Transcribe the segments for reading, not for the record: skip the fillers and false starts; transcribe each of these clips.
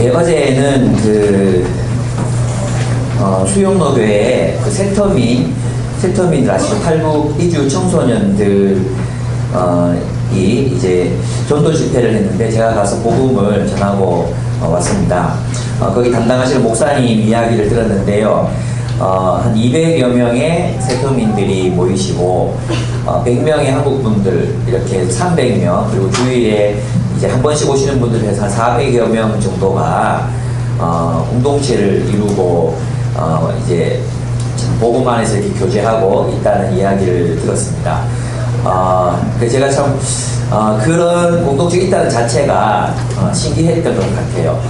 예, 어제는 수용노교회 세터민들 아시죠? 탈북 이주 청소년들 이 이제 전도 집회를 했는데 제가 가서 복음을 전하고 왔습니다. 거기 담당하시는 목사님 이야기를 들었는데요. 한 200여 명의 세터민들이 모이시고 100명의 한국분들 이렇게 300명, 그리고 주일에 이제 한 번씩 오시는 분들 해서 한 400여 명 정도가 공동체를 이루고 이제 복음 안에서 이렇게 교제하고 있다는 이야기를 들었습니다. 그래서 제가 참 그런 공동체가 있다는 자체가 신기했던 것 같아요.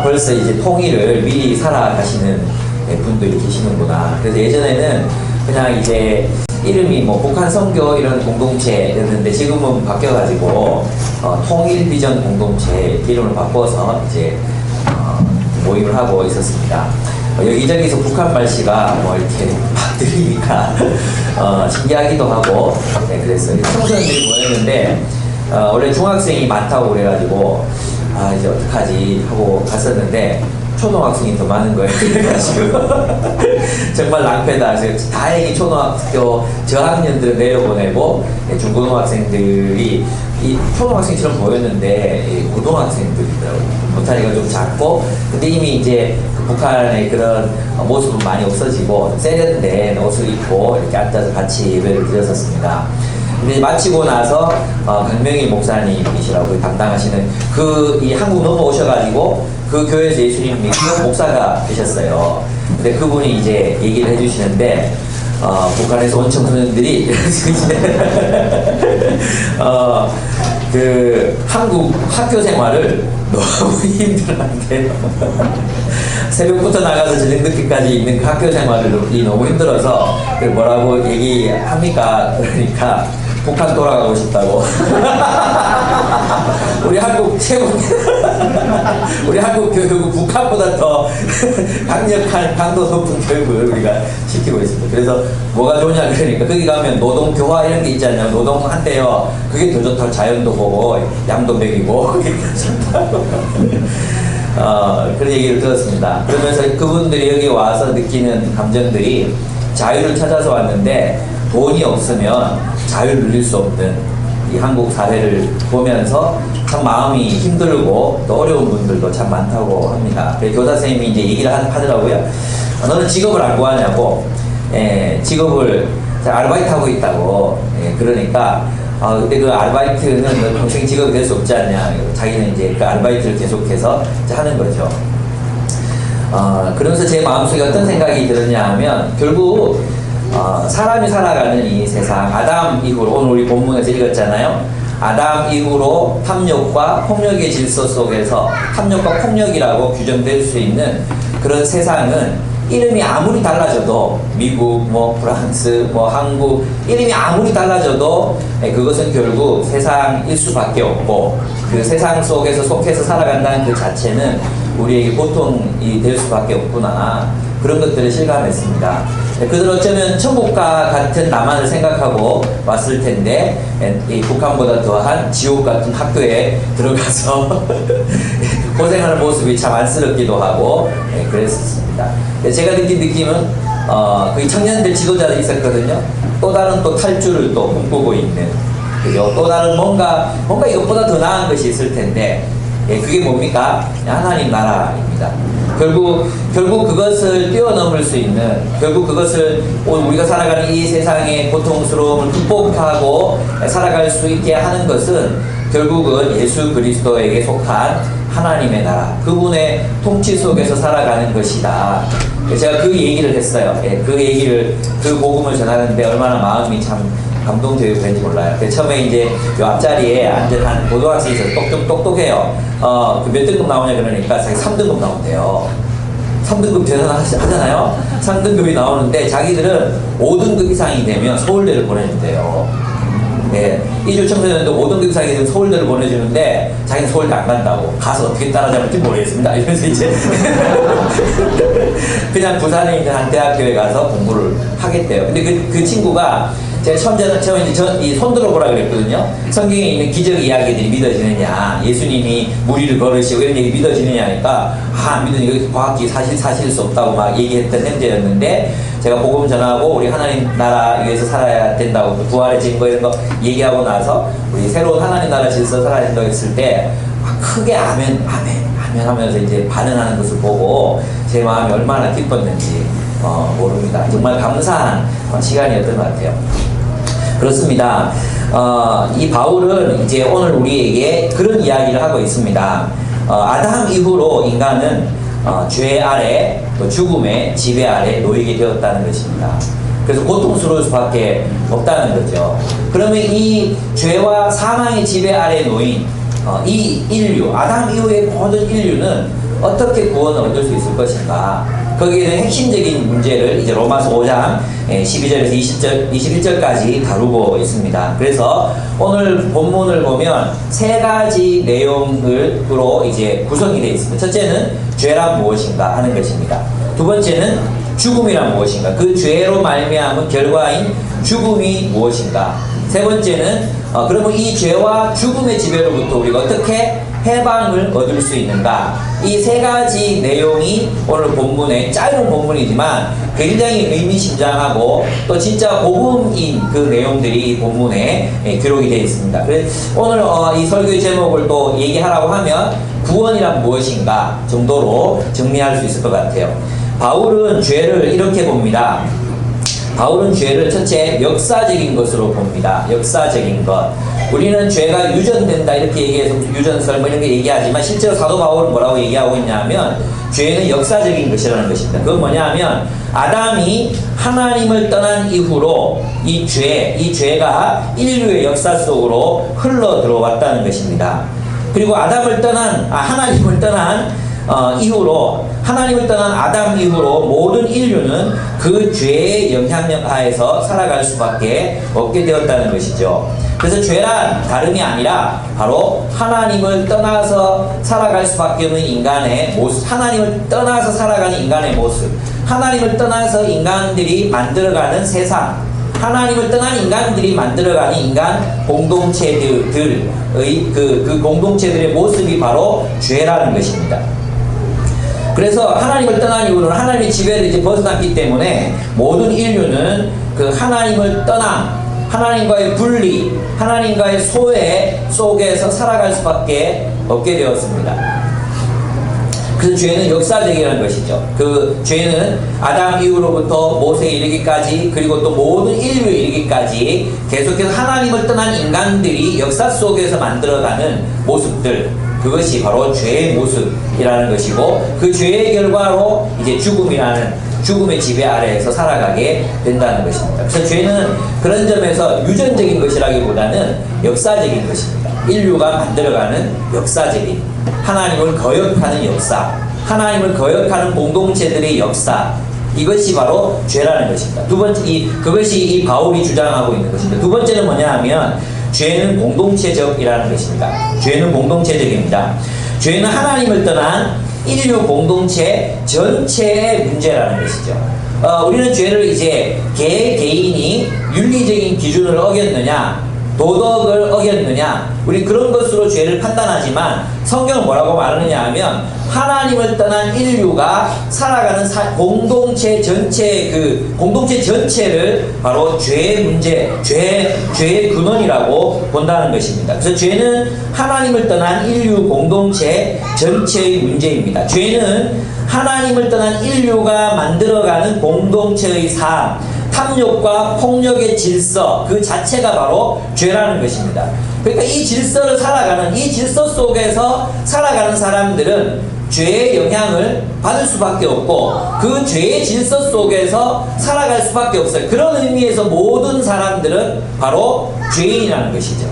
벌써 이제 통일을 미리 살아가시는 분들이 계시는구나. 그래서 예전에는 그냥 이제 이름이 뭐 북한 선교 이런 공동체였는데 지금은 바뀌어가지고 통일 비전 공동체 이름을 바꿔서 이제 모임을 하고 있었습니다. 여기저기서 북한 말씨가 뭐 이렇게 막 들리니까 신기하기도 하고, 네, 그랬어요. 청소년들이 모였는데 원래 중학생이 많다고 그래가지고 이제 어떡하지 하고 갔었는데 초등학생이 더 많은 거예요. 그래가지고 정말 낭패다. 그래서 다행히 초등학교 저학년들을 내려보내고 중고등학생들이 이 초등학생처럼 보였는데 고등학생들이더라고요. 못하니까 좀 작고, 근데 이미 이제 북한의 그런 모습은 많이 없어지고 세련된 옷을 입고 이렇게 앉아서 같이 예배를 드렸었습니다. 근데 마치고 나서 강명희 목사님이시라고 담당하시는 이 한국 넘어오셔가지고 그 교회에서 예수님 믿는 목사가 계셨어요. 근데 그분이 이제 얘기를 해주시는데 북한에서 온 청소년들이 한국 학교 생활을 너무 힘들어한대요. 새벽부터 나가서 저녁 늦게까지 있는 그 학교 생활이 너무 힘들어서 뭐라고 얘기합니까? 그러니까 북한 돌아가고 싶다고. 우리 한국 우리 한국 교육은 북한보다 더 강력한 강도 높은 교육을 우리가 시키고 있습니다. 그래서 뭐가 좋냐 그러니까 거기 가면 노동 교화 이런 게 있잖아요. 노동한대요. 그게 더 좋다고. 자연도 보고 양도 먹이고 그게 더 좋다고. 그런 얘기를 들었습니다. 그러면서 그분들이 여기 와서 느끼는 감정들이 자유를 찾아서 왔는데 돈이 없으면 자유를 누릴 수 없는 이 한국 사회를 보면서 참 마음이 힘들고 또 어려운 분들도 참 많다고 합니다. 교사 선생님이 이제 얘기를 하더라고요. 너는 직업을 안 구하냐고. 직업을 아르바이트 하고 있다고. 그러니까 근데 그 아르바이트는 평생 직업이 될 수 없지 않냐. 자기는 이제 그 아르바이트를 계속해서 하는 거죠. 그러면서 제 마음속에 어떤 생각이 들었냐 하면 결국 사람이 살아가는 이 세상, 아담 이후로, 오늘 우리 본문에서 읽었잖아요. 아담 이후로 탐욕과 폭력의 질서 속에서 탐욕과 폭력이라고 규정될 수 있는 그런 세상은 이름이 아무리 달라져도 미국, 프랑스, 한국 이름이 아무리 달라져도 그것은 결국 세상일 수밖에 없고 그 세상 속에서 속해서 살아간다는 그 자체는 우리에게 고통이 될 수밖에 없구나. 그런 것들을 실감했습니다. 그들 어쩌면 천국과 같은 남한을 생각하고 왔을 텐데 이 북한보다 더한 지옥 같은 학교에 들어가서 고생하는 모습이 참 안쓰럽기도 하고 그랬었습니다. 제가 느낀 느낌은 그 청년들 지도자들이 있었거든요. 또 다른 또 탈주를 또 꿈꾸고 있는, 그죠? 또 다른 뭔가 이것보다 더 나은 것이 있을 텐데 그게 뭡니까? 하나님 나라입니다. 결국 그것을 뛰어넘을 수 있는, 결국 그것을 우리가 살아가는 이 세상의 고통스러움을 극복하고 살아갈 수 있게 하는 것은 결국은 예수 그리스도에게 속한 하나님의 나라, 그분의 통치 속에서 살아가는 것이다. 제가 그 얘기를 했어요. 그 복음을 전하는데 얼마나 마음이 참 감동되고 그런지 몰라요. 처음에 이제 요 앞자리에 앉은 한 고등학생이 있어서 똑똑해요. 몇 등급 나오냐 그러니까 자기 3등급 나온대요. 3등급 대단하잖아요. 3등급이 나오는데 자기들은 5등급 이상이 되면 서울대를 보내준대요. 이주 청소년도 5등급 이상이 되면 서울대를 보내주는데 자기는 서울대 안 간다고. 가서 어떻게 따라잡을지 모르겠습니다. 이러면서 이제 그냥 부산에 있는 한 대학교에 가서 공부를 하겠대요. 근데 그 친구가 제가 처음 이제 손 들어보라 그랬거든요. 성경에 있는 기적 이야기들이 믿어지느냐, 예수님이 무리를 걸으시고 이런 얘기 믿어지느냐 하니까 안 믿으니 이거 과학기 사실 수 없다고 막 얘기했던 형제였는데, 제가 복음 전하고 우리 하나님 나라 위해서 살아야 된다고, 부활의 증거 이런 거 얘기하고 나서 우리 새로운 하나님 나라 질서 살아야 된다고 했을 때 크게 아멘 하면서 이제 반응하는 것을 보고 제 마음이 얼마나 기뻤는지 모릅니다. 정말 감사한 시간이었던 것 같아요. 그렇습니다. 이 바울은 이제 오늘 우리에게 그런 이야기를 하고 있습니다. 아담 이후로 인간은 죄 아래, 또 죽음의 지배 아래 놓이게 되었다는 것입니다. 그래서 고통스러울 수밖에 없다는 거죠. 그러면 이 죄와 사망의 지배 아래 놓인 이 인류, 아담 이후의 모든 인류는 어떻게 구원을 얻을 수 있을 것인가? 거기에 대한 핵심적인 문제를 이제 로마서 5장 12절에서 21절까지 다루고 있습니다. 그래서 오늘 본문을 보면 세 가지 내용으로 이제 구성이 되어 있습니다. 첫째는 죄란 무엇인가 하는 것입니다. 두 번째는 죽음이란 무엇인가, 그 죄로 말미암은 결과인 죽음이 무엇인가. 세 번째는 그러면 이 죄와 죽음의 지배로부터 우리가 어떻게 해방을 얻을 수 있는가. 이 세 가지 내용이 오늘 본문에, 짧은 본문이지만 굉장히 의미심장하고 또 진짜 복음인 그 내용들이 이 본문에 기록이 되어 있습니다. 그래서 오늘 이 설교의 제목을 또 얘기하라고 하면 구원이란 무엇인가 정도로 정리할 수 있을 것 같아요. 바울은 죄를 이렇게 봅니다. 바울은 죄를 첫째 역사적인 것으로 봅니다. 역사적인 것. 우리는 죄가 유전된다 이렇게 얘기해서 유전설 뭐 이런 게 얘기하지만, 실제로 사도 바울은 뭐라고 얘기하고 있냐면 죄는 역사적인 것이라는 것입니다. 그건 뭐냐면 아담이 하나님을 떠난 이후로 이 죄가 인류의 역사 속으로 흘러 들어왔다는 것입니다. 그리고 하나님을 떠난 이후로, 하나님을 떠난 아담 이후로 모든 인류는 그 죄의 영향력 하에서 살아갈 수밖에 없게 되었다는 것이죠. 그래서 죄란 다름이 아니라 바로 하나님을 떠나서 살아갈 수밖에 없는 인간의 모습, 하나님을 떠나서 살아가는 인간의 모습, 하나님을 떠나서 인간들이 만들어가는 세상, 하나님을 떠난 인간들이 만들어가는 인간 공동체들의 그 공동체들의 모습이 바로 죄라는 것입니다. 그래서 하나님을 떠난 이유는 하나님의 지배를 이제 벗어났기 때문에 모든 인류는 그 하나님을 떠남, 하나님과의 분리, 하나님과의 소외 속에서 살아갈 수밖에 없게 되었습니다. 그래서 죄는 역사적이라는 것이죠. 그 죄는 아담 이후로부터 모세에 이르기까지, 그리고 또 모든 인류에 이르기까지 계속해서 하나님을 떠난 인간들이 역사 속에서 만들어가는 모습들, 그것이 바로 죄의 모습이라는 것이고, 그 죄의 결과로 이제 죽음의 지배 아래에서 살아가게 된다는 것입니다. 그래서 죄는 그런 점에서 유전적인 것이라기보다는 역사적인 것입니다. 인류가 만들어가는 역사적인, 하나님을 거역하는 역사, 하나님을 거역하는 공동체들의 역사, 이것이 바로 죄라는 것입니다. 두 번째, 그것이 이 바울이 주장하고 있는 것입니다. 두 번째는 뭐냐 하면 죄는 공동체적이라는 것입니다. 죄는 공동체적입니다. 죄는 하나님을 떠난 인류 공동체 전체의 문제라는 것이죠. 우리는 죄를 이제 개인이 윤리적인 기준을 어겼느냐, 도덕을 어겼느냐, 우리 그런 것으로 죄를 판단하지만 성경은 뭐라고 말하느냐 하면 하나님을 떠난 인류가 살아가는 공동체 전체의 그 공동체 전체를 바로 죄의 문제, 죄의 근원이라고 본다는 것입니다. 그래서 죄는 하나님을 떠난 인류 공동체 전체의 문제입니다. 죄는 하나님을 떠난 인류가 만들어가는 공동체의 삶, 탐욕과 폭력의 질서 그 자체가 바로 죄라는 것입니다. 그러니까 이 질서를 살아가는, 이 질서 속에서 살아가는 사람들은 죄의 영향을 받을 수밖에 없고 그 죄의 질서 속에서 살아갈 수밖에 없어요. 그런 의미에서 모든 사람들은 바로 죄인이라는 것이죠.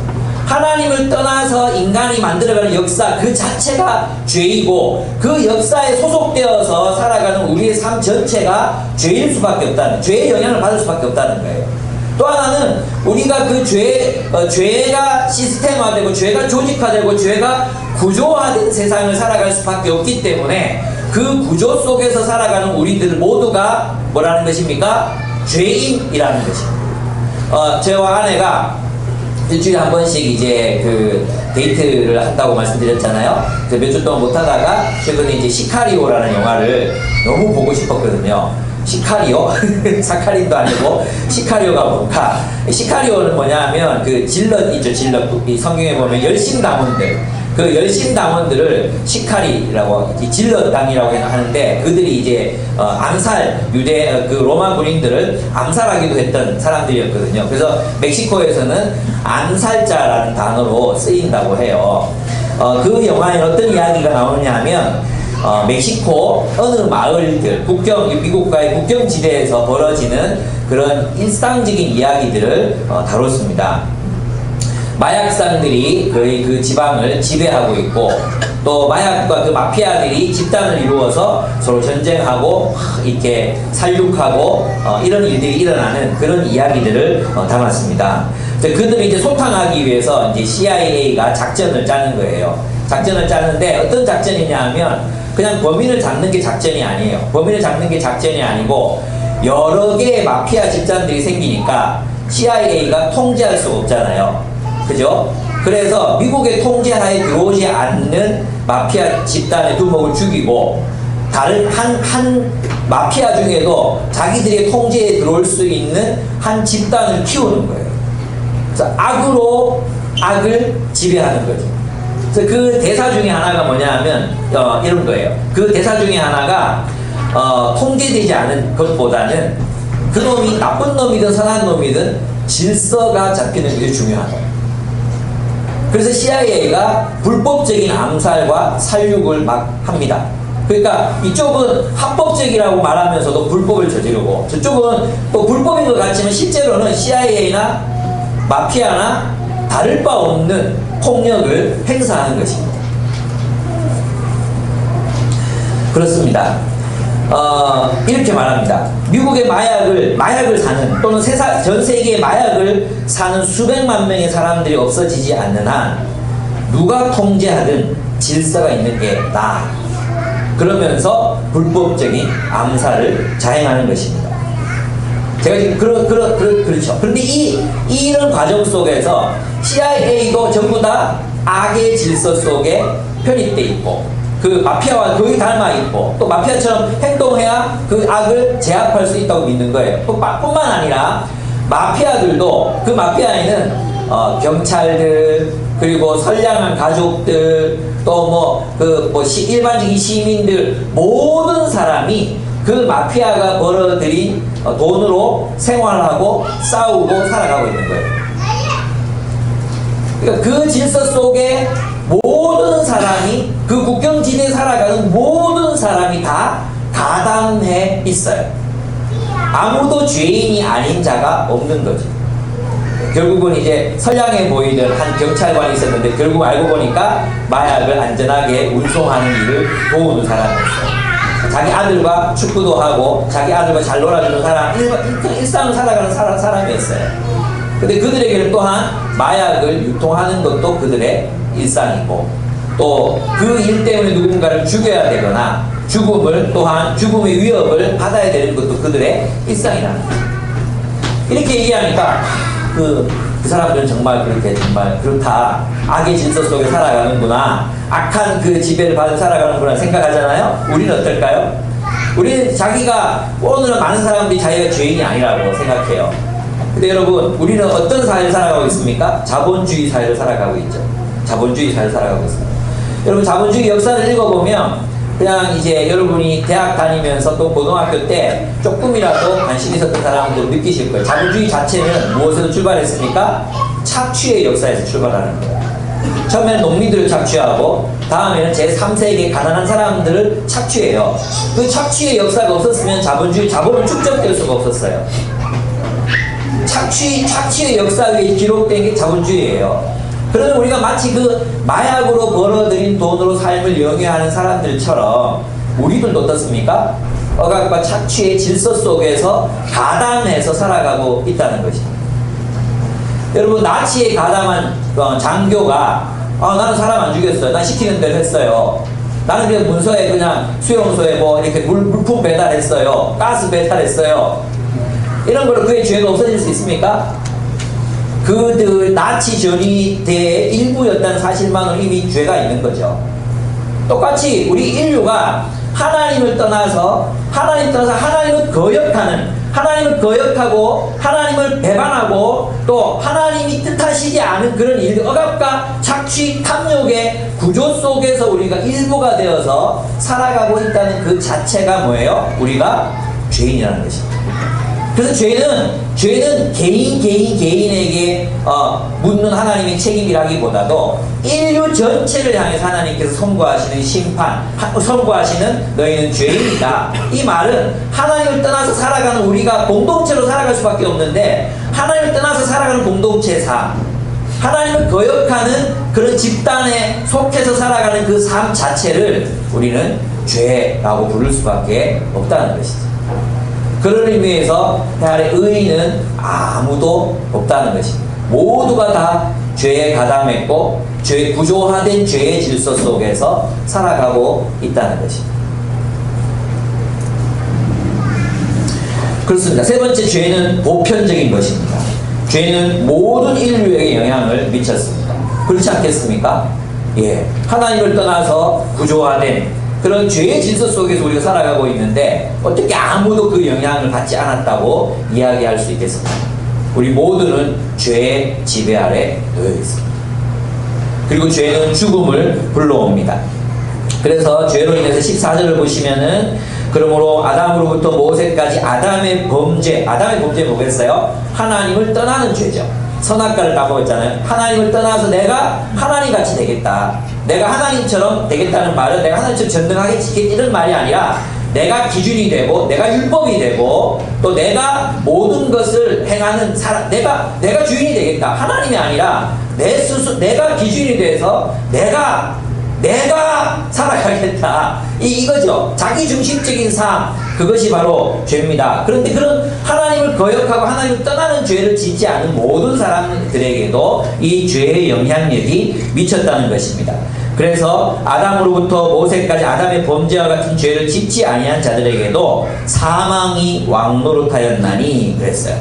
하나님을 떠나서 인간이 만들어가는 역사 그 자체가 죄이고 그 역사에 소속되어서 살아가는 우리의 삶 전체가 죄일 수밖에 없다는, 죄의 영향을 받을 수밖에 없다는 거예요. 또 하나는 우리가 그 죄가 시스템화되고 죄가 조직화되고 죄가 구조화된 세상을 살아갈 수밖에 없기 때문에 그 구조 속에서 살아가는 우리들 모두가 뭐라는 것입니까? 죄인이라는 것입니다. 저와 아내가 일주일에 한 번씩 이제 그 데이트를 한다고 말씀드렸잖아요. 몇 주 동안 못 하다가 최근에 이제 시카리오라는 영화를 너무 보고 싶었거든요. 시카리오? 사카린도 아니고 시카리오가 뭔가? 시카리오는 뭐냐면 그 질럿 있죠, 질럿. 이 성경에 보면 열심당원들, 그 열심당원들을 시카리라고, 질럿당이라고 하는데, 그들이 이제 암살, 유대 그 로마 군인들을 암살하기도 했던 사람들이었거든요. 그래서 멕시코에서는 암살자라는 단어로 쓰인다고 해요. 그 영화에 어떤 이야기가 나오느냐 하면 멕시코 어느 마을들, 미국과의 국경지대에서 벌어지는 그런 일상적인 이야기들을 다뤘습니다. 마약상들이 거의 그 지방을 지배하고 있고, 또 마약과 그 마피아들이 집단을 이루어서 서로 전쟁하고 이렇게 살육하고 이런 일들이 일어나는 그런 이야기들을 담았습니다. 그들이 이제 소탕하기 위해서 이제 CIA가 작전을 짜는 거예요. 작전을 짜는데 어떤 작전이냐 하면 그냥 범인을 잡는 게 작전이 아니에요. 범인을 잡는 게 작전이 아니고 여러 개의 마피아 집단들이 생기니까 CIA가 통제할 수가 없잖아요. 그죠? 그래서 미국의 통제하에 들어오지 않는 마피아 집단의 두목을 죽이고, 다른 한 마피아 중에도 자기들의 통제에 들어올 수 있는 한 집단을 키우는 거예요. 그래서 악으로 악을 지배하는 거죠. 그래서 그 대사 중에 하나가 뭐냐 하면 이런 거예요. 그 대사 중에 하나가 통제되지 않은 것보다는 그놈이 나쁜 놈이든 선한 놈이든 질서가 잡히는 게 중요하다. 그래서 CIA가 불법적인 암살과 살육을 막 합니다. 그러니까 이쪽은 합법적이라고 말하면서도 불법을 저지르고, 저쪽은 또 불법인 것 같지만 실제로는 CIA나 마피아나 다를 바 없는 폭력을 행사하는 것입니다. 그렇습니다. 이렇게 말합니다. 미국의 마약을 사는, 또는 전 세계의 마약을 사는 수백만 명의 사람들이 없어지지 않는 한 누가 통제하든 질서가 있는 게 나아. 그러면서 불법적인 암살을 자행하는 것입니다. 제가 지금 그렇죠. 그런데 이런 과정 속에서 CIA도 전부 다 악의 질서 속에 편입돼 있고, 그 마피아와 거의 닮아 있고, 또 마피아처럼 행동해야 그 악을 제압할 수 있다고 믿는 거예요. 뿐만 아니라 마피아들도, 그 마피아에는 경찰들, 그리고 선량한 가족들, 또 일반적인 시민들, 모든 사람이 그 마피아가 벌어들인 돈으로 생활하고 싸우고 살아가고 있는 거예요. 그러니까 그 질서 속에 모든 사람이, 그 국경지대에 살아가는 모든 사람이 다 가담해 있어요. 아무도 죄인이 아닌 자가 없는 거죠. 결국은 이제 선량해 보이던 한 경찰관이 있었는데, 결국 알고 보니까 마약을 안전하게 운송하는 일을 도우는 사람이었어요. 자기 아들과 축구도 하고 자기 아들과 잘 놀아주는 사람, 일상을 살아가는 사람이었어요. 근데 그들에게는 또한 마약을 유통하는 것도 그들의 일상이고, 또 그 일 때문에 누군가를 죽여야 되거나 죽음의 위협을 받아야 되는 것도 그들의 일상이라는 거예요. 이렇게 얘기하니까 그 사람들은 정말 그렇다. 악의 질서 속에 살아가는구나. 악한 그 지배를 받아 살아가는구나 생각하잖아요. 우리는 어떨까요? 우리는 오늘은 많은 사람들이 자기가 죄인이 아니라고 생각해요. 근데 여러분, 우리는 어떤 사회를 살아가고 있습니까? 자본주의 사회를 살아가고 있죠. 자본주의 사회를 살아가고 있습니다. 여러분, 자본주의 역사를 읽어보면 그냥 이제 여러분이 대학 다니면서 또 고등학교 때 조금이라도 관심 있었던 사람들 느끼실 거예요. 자본주의 자체는 무엇에서 출발했습니까? 착취의 역사에서 출발하는 거예요. 처음에는 농민들을 착취하고, 다음에는 제3세기 가난한 사람들을 착취해요. 그 착취의 역사가 없었으면 자본은 축적될 수가 없었어요. 착취의 역사 위에 기록된 게 자본주의예요. 그러면 우리가 마치 그 마약으로 벌어들인 돈으로 삶을 영위하는 사람들처럼 우리들도 어떻습니까? 억압과 착취의 질서 속에서 가담해서 살아가고 있다는 것입니다. 여러분, 나치에 가담한 장교가 나는 사람 안 죽였어요. 난 시키는 대로 했어요. 나는 그냥 문서에 그냥 수용소에 이렇게 물품 배달했어요. 가스 배달했어요. 이런 걸로 그의 죄가 없어질 수 있습니까? 그들 나치 전위대의 일부였다는 사실만으로 이미 죄가 있는 거죠. 똑같이 우리 인류가 하나님을 떠나서 하나님을 거역하고 하나님을 배반하고 또 하나님이 뜻하시지 않은 그런 일, 억압과 착취, 탐욕의 구조 속에서 우리가 일부가 되어서 살아가고 있다는 그 자체가 뭐예요? 우리가 죄인이라는 것입니다. 그래서 죄는 개인에게 묻는 하나님의 책임이라기보다도 인류 전체를 향해서 하나님께서 선고하시는 선고하시는 너희는 죄인이다. 이 말은 하나님을 떠나서 살아가는 우리가 공동체로 살아갈 수밖에 없는데, 하나님을 떠나서 살아가는 공동체의 삶, 하나님을 거역하는 그런 집단에 속해서 살아가는 그 삶 자체를 우리는 죄라고 부를 수밖에 없다는 것이죠. 그런 의미에서 아래 의인은 아무도 없다는 것입니다. 모두가 다 죄에 가담했고 구조화된 죄의 질서 속에서 살아가고 있다는 것입니다. 그렇습니다. 세 번째, 죄는 보편적인 것입니다. 죄는 모든 인류에게 영향을 미쳤습니다. 그렇지 않겠습니까? 예, 하나님을 떠나서 구조화된 그런 죄의 질서 속에서 우리가 살아가고 있는데 어떻게 아무도 그 영향을 받지 않았다고 이야기할 수 있겠습니까? 우리 모두는 죄의 지배 아래 놓여 있습니다. 그리고 죄는 죽음을 불러옵니다. 그래서 죄로 인해서 14절을 보시면은, 그러므로 아담으로부터 모세까지 아담의 범죄 뭐겠어요? 하나님을 떠나는 죄죠. 선악과를 까먹었잖아요. 하나님을 떠나서 내가 하나님같이 되겠다, 내가 하나님처럼 되겠다는 말은 내가 하나님처럼 전등하게 지키겠다 이런 말이 아니라, 내가 기준이 되고 내가 율법이 되고 또 내가 모든 것을 행하는 사람, 내가 주인이 되겠다. 하나님이 아니라 내 스스로 내가 기준이 돼서 내가 살아가겠다. 이거죠. 자기중심적인 삶, 그것이 바로 죄입니다. 그런데 그런 하나님을 거역하고 하나님을 떠나는 죄를 짓지 않은 모든 사람들에게도 이 죄의 영향력이 미쳤다는 것입니다. 그래서 아담으로부터 모세까지 아담의 범죄와 같은 죄를 짓지 아니한 자들에게도 사망이 왕노릇하였나니 그랬어요.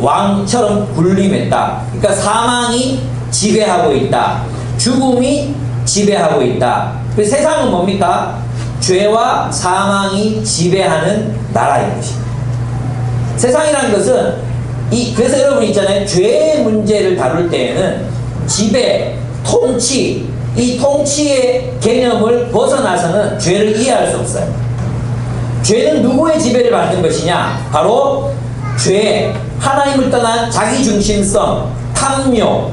왕처럼 군림했다. 그러니까 사망이 지배하고 있다. 죽음이 지배하고 있다. 그래서 세상은 뭡니까? 죄와 사망이 지배하는 나라인 것입니다. 세상이라는 것은 그래서 여러분 있잖아요. 죄의 문제를 다룰 때에는 지배, 통치, 이 통치의 개념을 벗어나서는 죄를 이해할 수 없어요. 죄는 누구의 지배를 받는 것이냐? 바로 죄, 하나님을 떠난 자기중심성, 탐욕,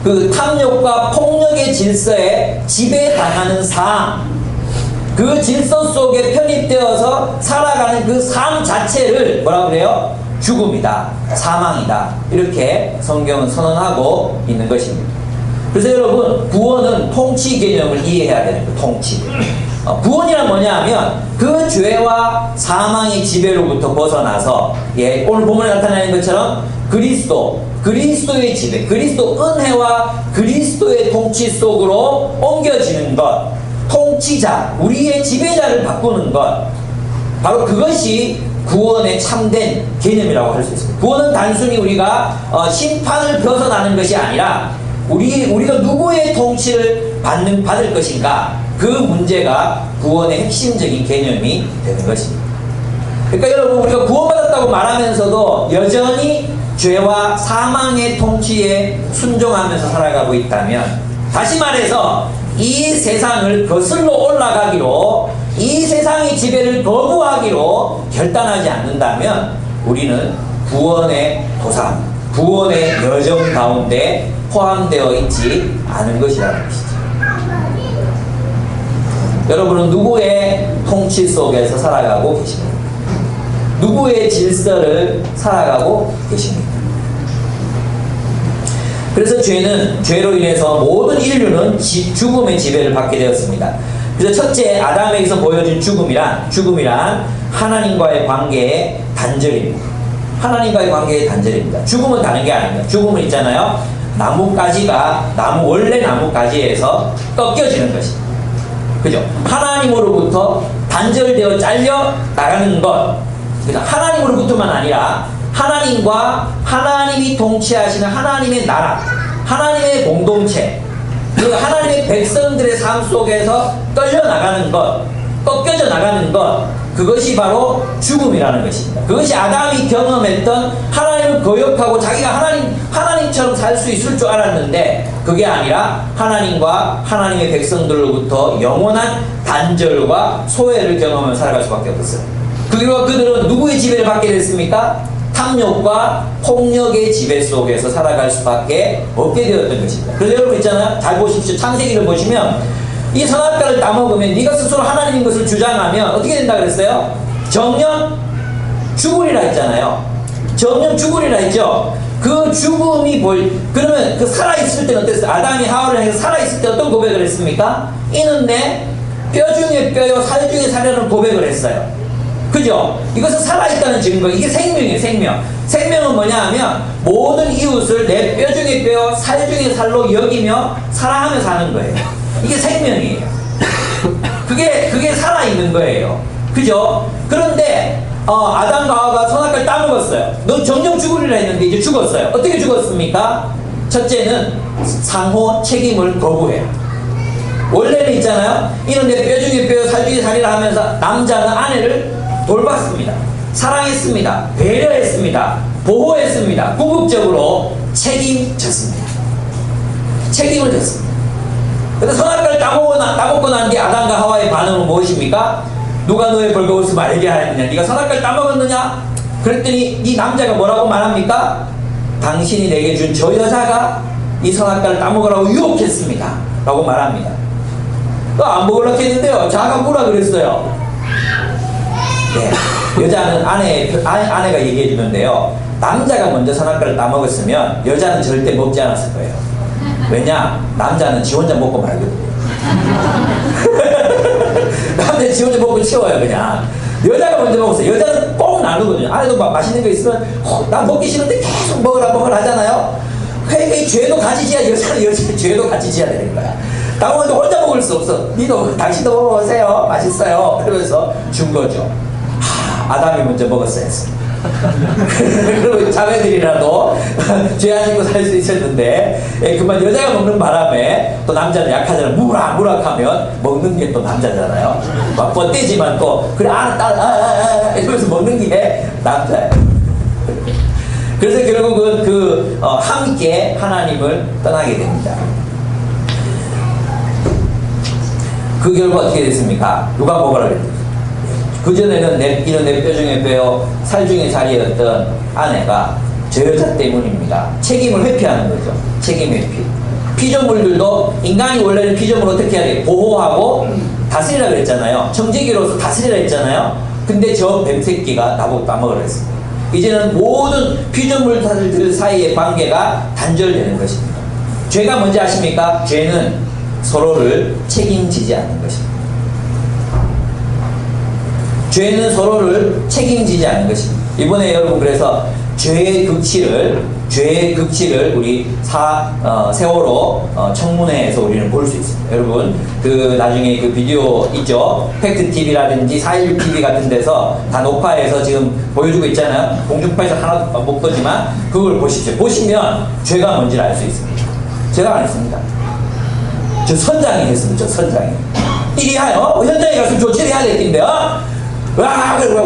그 탐욕과 폭력의 질서에 지배당하는 삶, 그 질서 속에 편입되어서 살아가는 그 삶 자체를 뭐라고 그래요? 죽음이다, 사망이다, 이렇게 성경은 선언하고 있는 것입니다. 그래서 여러분, 구원은 통치 개념을 이해해야 되는 거예요. 통치. 구원이란 뭐냐 하면 그 죄와 사망의 지배로부터 벗어나서, 예, 오늘 본문에 나타나는 것처럼 그리스도의 지배, 그리스도 은혜와 그리스도의 통치 속으로 옮겨지는 것, 통치자, 우리의 지배자를 바꾸는 것, 바로 그것이 구원의 참된 개념이라고 할 수 있습니다. 구원은 단순히 우리가 심판을 벗어나는 것이 아니라 우리가 누구의 통치를 받을 것인가, 그 문제가 구원의 핵심적인 개념이 되는 것입니다. 그러니까 여러분, 우리가 구원받았다고 말하면서도 여전히 죄와 사망의 통치에 순종하면서 살아가고 있다면, 다시 말해서 이 세상을 거슬러 올라가기로, 이 세상의 지배를 거부하기로 결단하지 않는다면 우리는 구원의 도상, 구원의 여정 가운데 포함되어 있지 않은 것이라는 것이죠. 여러분은 누구의 통치 속에서 살아가고 계십니까? 누구의 질서를 살아가고 계십니까? 그래서 죄로 인해서 모든 인류는 죽음의 지배를 받게 되었습니다. 그래서 첫째, 아담에게서 보여준 죽음이란 하나님과의 관계의 단절입니다. 하나님과의 관계의 단절입니다. 죽음은 다른 게 아닙니다. 죽음은 있잖아요. 원래 나뭇가지에서 꺾여지는 것입니다. 그죠? 하나님으로부터 단절되어 잘려 나가는 것. 하나님으로부터만 아니라 하나님과 하나님이 통치하시는 하나님의 나라, 하나님의 공동체, 그 하나님의 백성들의 삶 속에서 떨려나가는 것, 꺾여져 나가는 것, 그것이 바로 죽음이라는 것입니다. 그것이 아담이 경험했던 하나님을 거역하고 자기가 하나님처럼 살 수 있을 줄 알았는데 그게 아니라 하나님과 하나님의 백성들로부터 영원한 단절과 소외를 경험하며 살아갈 수밖에 없었어요. 그리고 그들은 누구의 지배를 받게 됐습니까? 탐욕과 폭력의 지배 속에서 살아갈 수밖에 없게 되었던 것입니다. 그래서 여러분 있잖아요. 잘 보십시오. 창세기를 보시면 이 선악과를 따먹으면 네가 스스로 하나님인 것을 주장하면 어떻게 된다 그랬어요? 정령 죽으리라 했잖아요. 정령 죽으리라 했죠. 그 죽음이 그러면 그 살아있을 때는 어땠어요? 아담이 하와를 향해서 살아있을 때 어떤 고백을 했습니까? 이는 내 뼈 중에 뼈요 살 중에 살이라는 고백을 했어요. 그죠? 이것은 살아있다는 증거. 이게 생명이에요. 생명은 뭐냐 하면 모든 이웃을 내 뼈 중에 뼈, 살 중에 살로 여기며 사랑하며 사는 거예요. 이게 생명이에요. 그게 살아있는 거예요. 그죠? 그런데 아담과 하와가 선악과를 따먹었어요. 너 정령 죽으리라 했는데 이제 죽었어요. 어떻게 죽었습니까? 첫째는 상호 책임을 거부해요. 원래는 있잖아요. 이는 내 뼈 중에 뼈, 살 중에 살이라 하면서 남자는 아내를 돌봤습니다. 사랑했습니다. 배려했습니다. 보호했습니다. 궁극적으로 책임졌습니다. 책임을 졌습니다. 근데 선악과를 따먹고 난 뒤에 아담과 하와의 반응은 무엇입니까? 누가 너의 벌거벗음을 알게 하였느냐? 네가 선악과를 따먹었느냐? 그랬더니 이 남자가 뭐라고 말합니까? 당신이 내게 준 저 여자가 이 선악과를 따먹으라고 유혹했습니다. 라고 말합니다. 또 안 먹으려고 했는데요. 자가 뭐라 그랬어요? 네, 여자는 아내가 얘기해 주는데요. 남자가 먼저 선악과를 따먹었으면 여자는 절대 먹지 않았을 거예요. 왜냐? 남자는 지 혼자 먹고 말거든요. 남자는 지 혼자 먹고 치워요, 그냥. 여자가 먼저 먹었어요. 여자는 꼭 나누거든요. 아내도 막 맛있는 거 있으면, 난 먹기 싫은데 계속 먹으라 하잖아요. 그러니까 죄도 같이 지어야, 여자는 죄도 같이 지어야 되는 거야. 당원도 혼자 먹을 수 없어. 당신도 먹어보세요. 맛있어요. 그러면서 준 거죠. 아담이 먼저 먹었어야 했어. 그리고 자매들이라도 죄 안 짓고 살 수 있었는데 그만 여자가 먹는 바람에 또 남자는 약하잖아. 무락하면 먹는 게 또 남자잖아요. 막 뻗대지만 또 그래 이러면서 먹는 게 남자예요. 그래서 결국은 함께 하나님을 떠나게 됩니다. 그 결과 어떻게 됐습니까? 누가 먹으라 그랬어요? 그전에는 이런 내 뼈 중에 뼈요 살 중에 살이었던 아내가 저 여자 때문입니다. 책임을 회피하는 거죠. 책임 회피. 피조물들도 인간이 원래는 피조물을 어떻게 해야 돼요? 보호하고 다스리라 그랬잖아요. 청지기로서 다스리라 했잖아요. 근데 저 뱀새끼가 나보고 따먹으라 했습니다. 이제는 모든 피조물들 사이의 관계가 단절되는 것입니다. 죄가 뭔지 아십니까? 죄는 서로를 책임지지 않는 것입니다. 죄는 서로를 책임지지 않는 것입니다. 이번에 여러분 그래서 죄의 극치를 우리 세월호 청문회에서 우리는 볼 수 있습니다. 여러분 나중에 그 비디오 있죠. 팩트TV라든지 4.16TV 같은 데서 다 녹화해서 지금 보여주고 있잖아요. 공중파에서 하나도 못 보지만 그걸 보십시오. 보시면 죄가 뭔지를 알 수 있습니다. 제가 안 했습니다. 저 선장이 했습니다. 저 선장이. 이리하여 현장에 가서 조치를 해야 될 텐데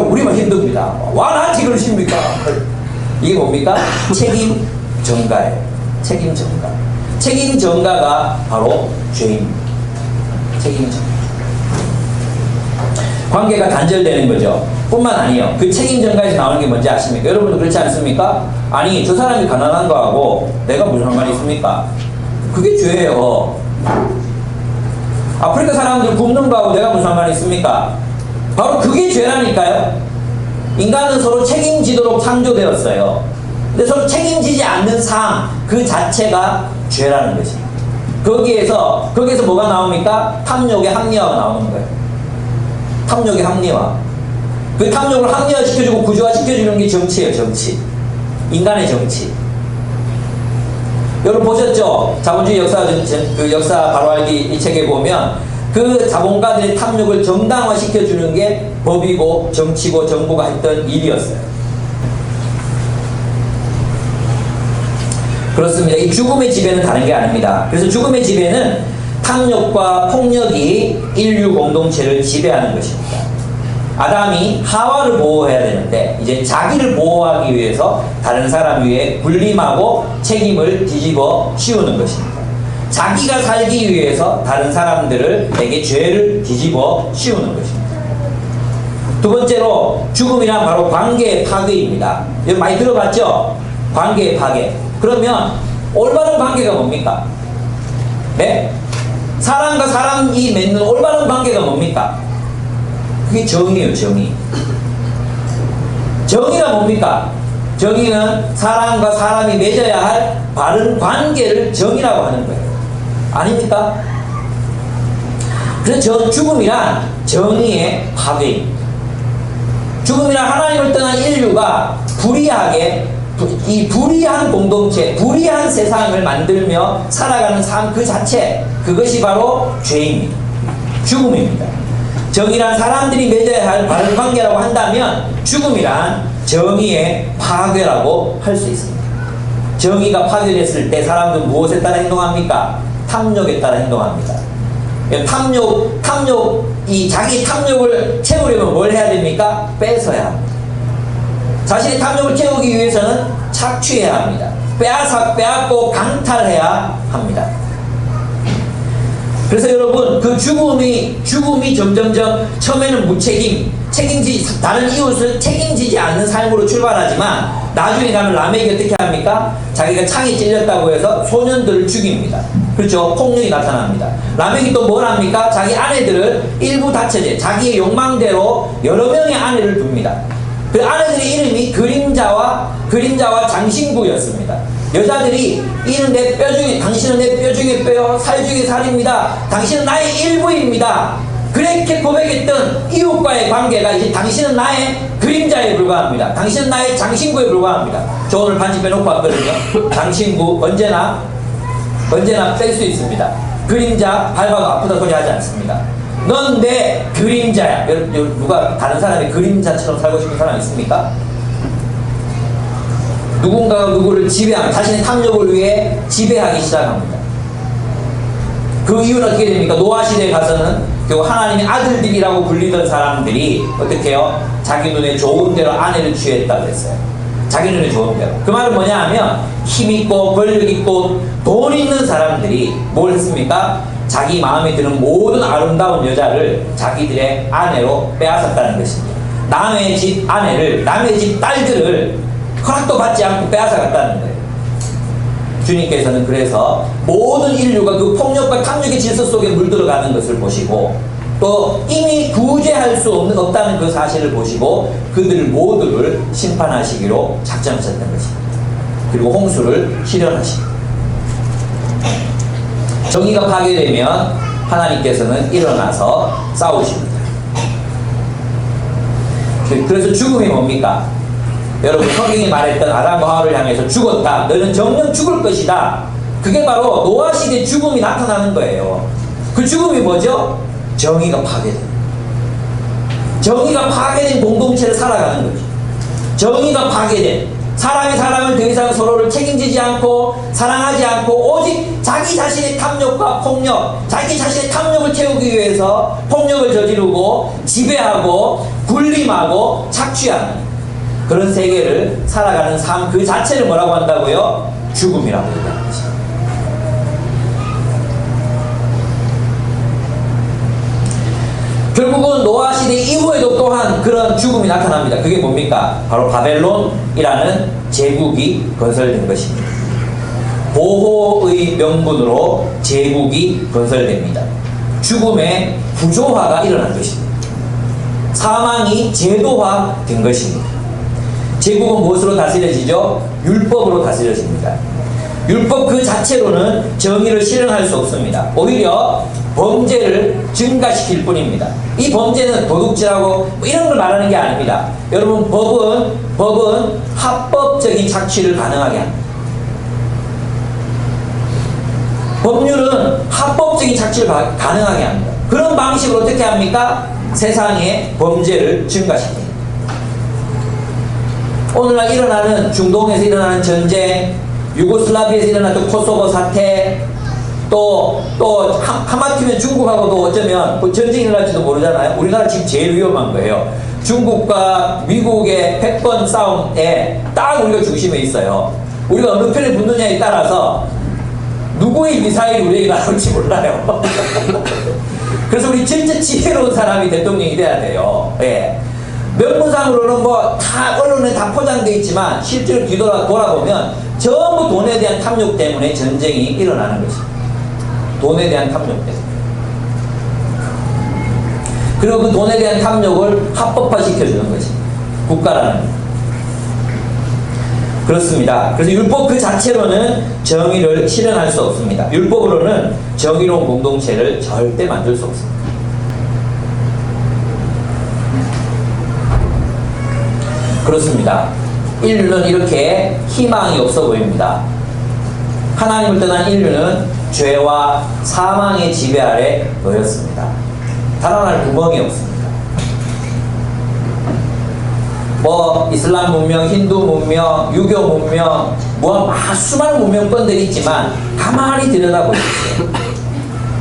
우리만 힘듭니다. 나한테 그러십니까? 이게 뭡니까? 책임 전가예요. 책임 전가. 책임 전가가 바로 죄입니다. 책임 전가. 관계가 단절되는 거죠. 뿐만 아니에요. 그 책임 전가에서 나오는 게 뭔지 아십니까? 여러분도 그렇지 않습니까? 아니 저 사람이 가난한 거하고 내가 무슨 상관이 있습니까? 그게 죄예요. 아프리카 사람들 굶는 거하고 내가 무슨 상관이 있습니까? 바로 그게 죄라니까요. 인간은 서로 책임지도록 창조되었어요. 근데 서로 책임지지 않는 삶 그 자체가 죄라는 것입니다. 거기에서 뭐가 나옵니까? 탐욕의 합리화가 나오는 거예요. 탐욕의 합리화. 그 탐욕을 합리화시켜주고 구조화시켜주는 게 정치예요. 정치. 인간의 정치. 여러분 보셨죠? 자본주의 역사 바로 알기 이 책에 보면 그 자본가들의 탐욕을 정당화시켜주는 게 법이고 정치고 정부가 했던 일이었어요. 그렇습니다. 이 죽음의 지배는 다른 게 아닙니다. 그래서 죽음의 지배는 탐욕과 폭력이 인류 공동체를 지배하는 것입니다. 아담이 하와를 보호해야 되는데 이제 자기를 보호하기 위해서 다른 사람 위에 군림하고 책임을 뒤집어 씌우는 것입니다. 자기가 살기 위해서 다른 사람들에게 죄를 뒤집어 씌우는 것입니다. 두 번째로 죽음이란 바로 관계의 파괴입니다. 여러분 많이 들어봤죠? 관계의 파괴. 그러면 올바른 관계가 뭡니까? 네? 사람과 사람이 맺는 올바른 관계가 뭡니까? 그게 정의예요, 정의. 정의가 뭡니까? 정의는 사람과 사람이 맺어야 할 바른 관계를 정의라고 하는 거예요. 아닙니까? 그래서 죽음이란 정의의 파괴입니다. 죽음이란 하나님을 떠난 인류가 불의하게 이 불의한 공동체, 불의한 세상을 만들며 살아가는 삶 그 자체, 그것이 바로 죄입니다. 죽음입니다. 정의란 사람들이 맺어야 할 바른 관계라고 한다면 죽음이란 정의의 파괴라고 할 수 있습니다. 정의가 파괴됐을 때 사람들은 무엇에 따라 행동합니까? 탐욕에 따라 행동합니다. 자기 탐욕을 채우려면 뭘 해야 됩니까? 뺏어야 합니다. 자신의 탐욕을 채우기 위해서는 착취해야 합니다. 빼앗고 강탈해야 합니다. 그래서 여러분, 그 죽음이 점점점 처음에는 다른 이웃을 책임지지 않는 삶으로 출발하지만 나중에 가면 라멕이 어떻게 합니까? 자기가 창에 찔렸다고 해서 소년들을 죽입니다. 그렇죠? 폭력이 나타납니다. 라멕이 또 뭘 합니까? 자기 아내들을 일부 다처제, 자기의 욕망대로 여러 명의 아내를 둡니다. 그 아내들의 이름이 그림자와 장신구였습니다. 여자들이 이는 내 뼈 중에, 당신은 내 뼈 중에 뼈요, 살 중에 살입니다. 당신은 나의 일부입니다. 그렇게 고백했던 이웃과의 관계가 이제 당신은 나의 그림자에 불과합니다. 당신은 나의 장신구에 불과합니다. 저 오늘 반지 빼놓고 왔거든요. 장신구 언제나 뺄 수 있습니다. 그림자 밟아도 아프다 소리 하지 않습니다. 넌 내 그림자야. 누가 다른 사람의 그림자처럼 살고 싶은 사람 있습니까? 누군가가 누구를 지배하면 자신의 탐욕을 위해 지배하기 시작합니다. 그 이유는 어떻게 됩니까? 노아 시대에 가서는 결국 하나님의 아들들이라고 불리던 사람들이 어떻게 해요? 자기 눈에 좋은 대로 아내를 취했다고 했어요. 자기 눈에 좋은 대로. 그 말은 뭐냐 하면 힘있고 권력있고 돈 있는 사람들이 뭘 했습니까? 자기 마음에 드는 모든 아름다운 여자를 자기들의 아내로 빼앗았다는 것입니다. 남의 집 아내를, 남의 집 딸들을 허락도 받지 않고 빼앗아갔다는 거예요. 주님께서는 그래서 모든 인류가 그 폭력과 탐욕의 질서 속에 물들어가는 것을 보시고 또 이미 구제할 수 없다는 그 사실을 보시고 그들 모두를 심판하시기로 작정하셨던 것입니다. 그리고 홍수를 실현하십니다. 정의가 파괴되면 하나님께서는 일어나서 싸우십니다. 그래서 죽음이 뭡니까? 여러분 성경이 말했던 아담과 하와를 향해서 죽었다. 너는 정녕 죽을 것이다. 그게 바로 노아 시대 죽음이 나타나는 거예요. 그 죽음이 뭐죠? 정의가 파괴된. 정의가 파괴된 공동체를 살아가는 거죠. 정의가 파괴된. 사람이 사람을 더 이상 서로를 책임지지 않고 사랑하지 않고 오직 자기 자신의 탐욕과 폭력, 자기 자신의 탐욕을 채우기 위해서 폭력을 저지르고 지배하고 군림하고 착취하는 그런 세계를 살아가는 삶 그 자체를 뭐라고 한다고요? 죽음이라고 얘기하는 것입니다. 결국은 노아 시대 이후에도 또한 그런 죽음이 나타납니다. 그게 뭡니까? 바로 바벨론이라는 제국이 건설된 것입니다. 보호의 명분으로 제국이 건설됩니다. 죽음의 구조화가 일어난 것입니다. 사망이 제도화된 것입니다. 제국은 무엇으로 다스려지죠? 율법으로 다스려집니다. 율법 그 자체로는 정의를 실현할 수 없습니다. 오히려 범죄를 증가시킬 뿐입니다. 이 범죄는 도둑질하고 이런 걸 말하는 게 아닙니다. 여러분 법은 합법적인 착취를 가능하게 합니다. 법률은 합법적인 착취를 가능하게 합니다. 그런 방식으로 어떻게 합니까? 세상의 범죄를 증가시킵니다. 오늘날 일어나는 중동에서 일어나는 전쟁, 유고슬라비아에서 일어났던 코소보 사태, 또 하마터면 중국하고도 어쩌면 뭐 전쟁이 일어날지도 모르잖아요. 우리나라 지금 제일 위험한 거예요. 중국과 미국의 패권 싸움에 딱 우리가 중심에 있어요. 우리가 어느 편에 붙느냐에 따라서 누구의 미사일이 우리에게 나올지 몰라요. 그래서 우리 진짜 지혜로운 사람이 대통령이 돼야 돼요. 예. 명분상으로는 뭐 다 언론에 다 포장되어 있지만 실제로 돌아보면 전부 돈에 대한 탐욕 때문에 전쟁이 일어나는 것입니다. 돈에 대한 탐욕 때문에. 그리고 그 돈에 대한 탐욕을 합법화시켜주는 것입니다. 국가라는 것. 그렇습니다. 그래서 율법 그 자체로는 정의를 실현할 수 없습니다. 율법으로는 정의로운 공동체를 절대 만들 수 없습니다. 그렇습니다. 인류는 이렇게 희망이 없어 보입니다. 하나님을 떠난 인류는 죄와 사망의 지배 아래 놓였습니다. 달아날 구멍이 없습니다. 뭐 이슬람 문명, 힌두 문명, 유교 문명, 뭐 수많은 문명권들이 있지만 가만히 들여다보십시오.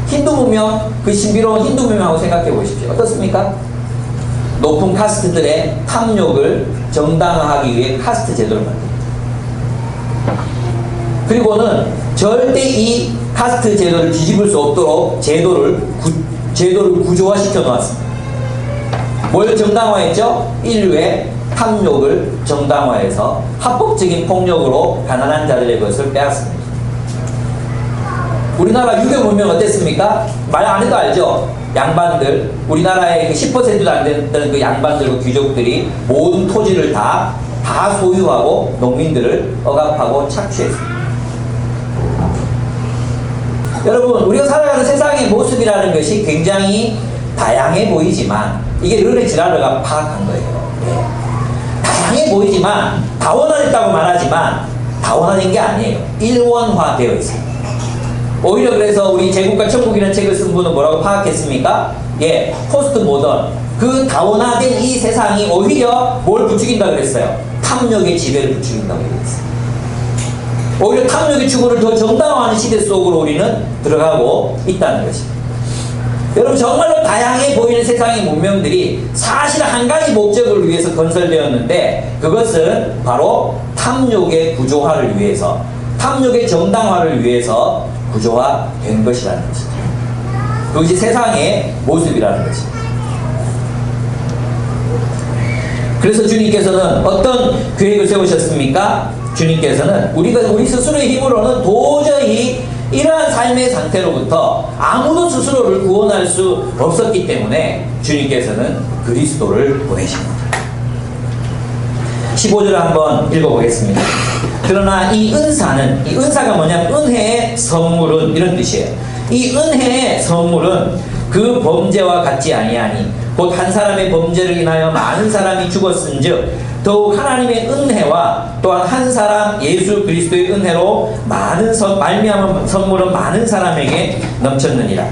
힌두 문명, 그 신비로운 힌두 문명하고 생각해 보십시오. 어떻습니까? 높은 카스트들의 탐욕을 정당화하기 위해 카스트 제도를 만듭니다. 그리고는 절대 이 카스트 제도를 뒤집을 수 없도록 제도를 구조화시켜 놓았습니다. 뭘 정당화했죠? 인류의 탐욕을 정당화해서 합법적인 폭력으로 가난한 자들의 것을 빼앗습니다. 우리나라 유교 문명 어땠습니까? 말 안 해도 알죠? 양반들, 우리나라의 10%도 안 되는 그 양반들과 귀족들이 모든 토지를 다 소유하고 농민들을 억압하고 착취했습니다. 여러분, 우리가 살아가는 세상의 모습이라는 것이 굉장히 다양해 보이지만 이게 르네 지라르가 파악한 거예요. 네. 다양해 보이지만 다원화됐다고 말하지만 다원화된 게 아니에요. 일원화되어 있습니다. 오히려 그래서 우리 제국과 천국이라는 책을 쓴 분은 뭐라고 파악했습니까? 예, 포스트 모던. 그 다원화된 이 세상이 오히려 뭘 부추긴다 그랬어요? 탐욕의 지배를 부추긴다고 그랬어요. 오히려 탐욕의 추구를 더 정당화하는 시대 속으로 우리는 들어가고 있다는 것입니다. 여러분, 정말로 다양해 보이는 세상의 문명들이 사실 한 가지 목적을 위해서 건설되었는데 그것은 바로 탐욕의 구조화를 위해서, 탐욕의 정당화를 위해서 구조화된 것이라는 것입니다. 그것이 세상의 모습이라는 것입니다. 그래서 주님께서는 어떤 계획을 세우셨습니까? 주님께서는 우리 스스로의 힘으로는 도저히 이러한 삶의 상태로부터 아무도 스스로를 구원할 수 없었기 때문에 주님께서는 그리스도를 보내십니다. 15절을 한번 읽어보겠습니다. 그러나 이 은사가 뭐냐면 은혜의 선물은 이런 뜻이에요. 이 은혜의 선물은 그 범죄와 같지 아니하니 곧 한 사람의 범죄를 인하여 많은 사람이 죽었은즉 더욱 하나님의 은혜와 또한 한 사람 예수 그리스도의 은혜로 말미암은 선물은 많은 사람에게 넘쳤느니라.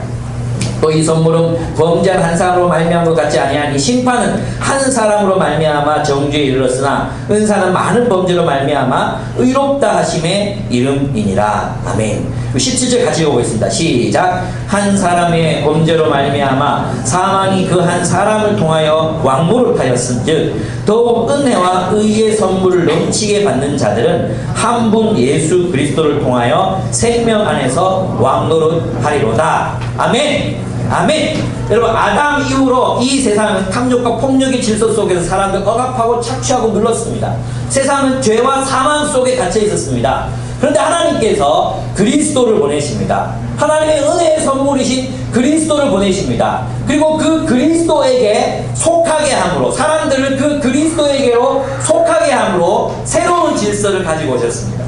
또 이 선물은 범죄한 한 사람으로 말미암은 것 같지 아니하니 심판은 한 사람으로 말미암아 정죄에 이르렀으나 은사는 많은 범죄로 말미암아 의롭다 하심의 이름이니라. 아멘. 17절 같이 읽어보겠습니다. 시작. 한 사람의 범죄로 말미암아 사망이 그 한 사람을 통하여 왕노릇하였은즉 더욱 은혜와 의의 선물을 넘치게 받는 자들은 한 분 예수 그리스도를 통하여 생명 안에서 왕노릇하리로다. 아멘. 아멘. 여러분, 아담 이후로 이 세상은 탐욕과 폭력의 질서 속에서 사람들 억압하고 착취하고 눌렀습니다. 세상은 죄와 사망 속에 갇혀 있었습니다. 그런데 하나님께서 그리스도를 보내십니다. 하나님의 은혜의 선물이신 그리스도를 보내십니다. 그리고 그 그리스도에게 속하게 함으로, 사람들을 그 그리스도에게로 속하게 함으로 새로운 질서를 가지고 오셨습니다.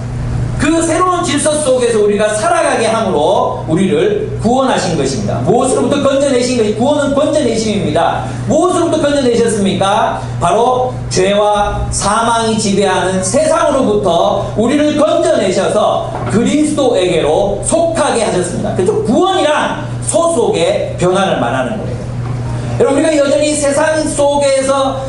그 새로운 질서 속에서 우리가 살아가게 함으로 우리를 구원하신 것입니다. 무엇으로부터 건져내신 것이 구원은 건져내심입니다. 무엇으로부터 건져내셨습니까? 바로 죄와 사망이 지배하는 세상으로부터 우리를 건져내셔서 그리스도에게로 속하게 하셨습니다. 그래서 구원이란 소속의 변화를 말하는 거예요. 여러분, 우리가 여전히 세상 속에서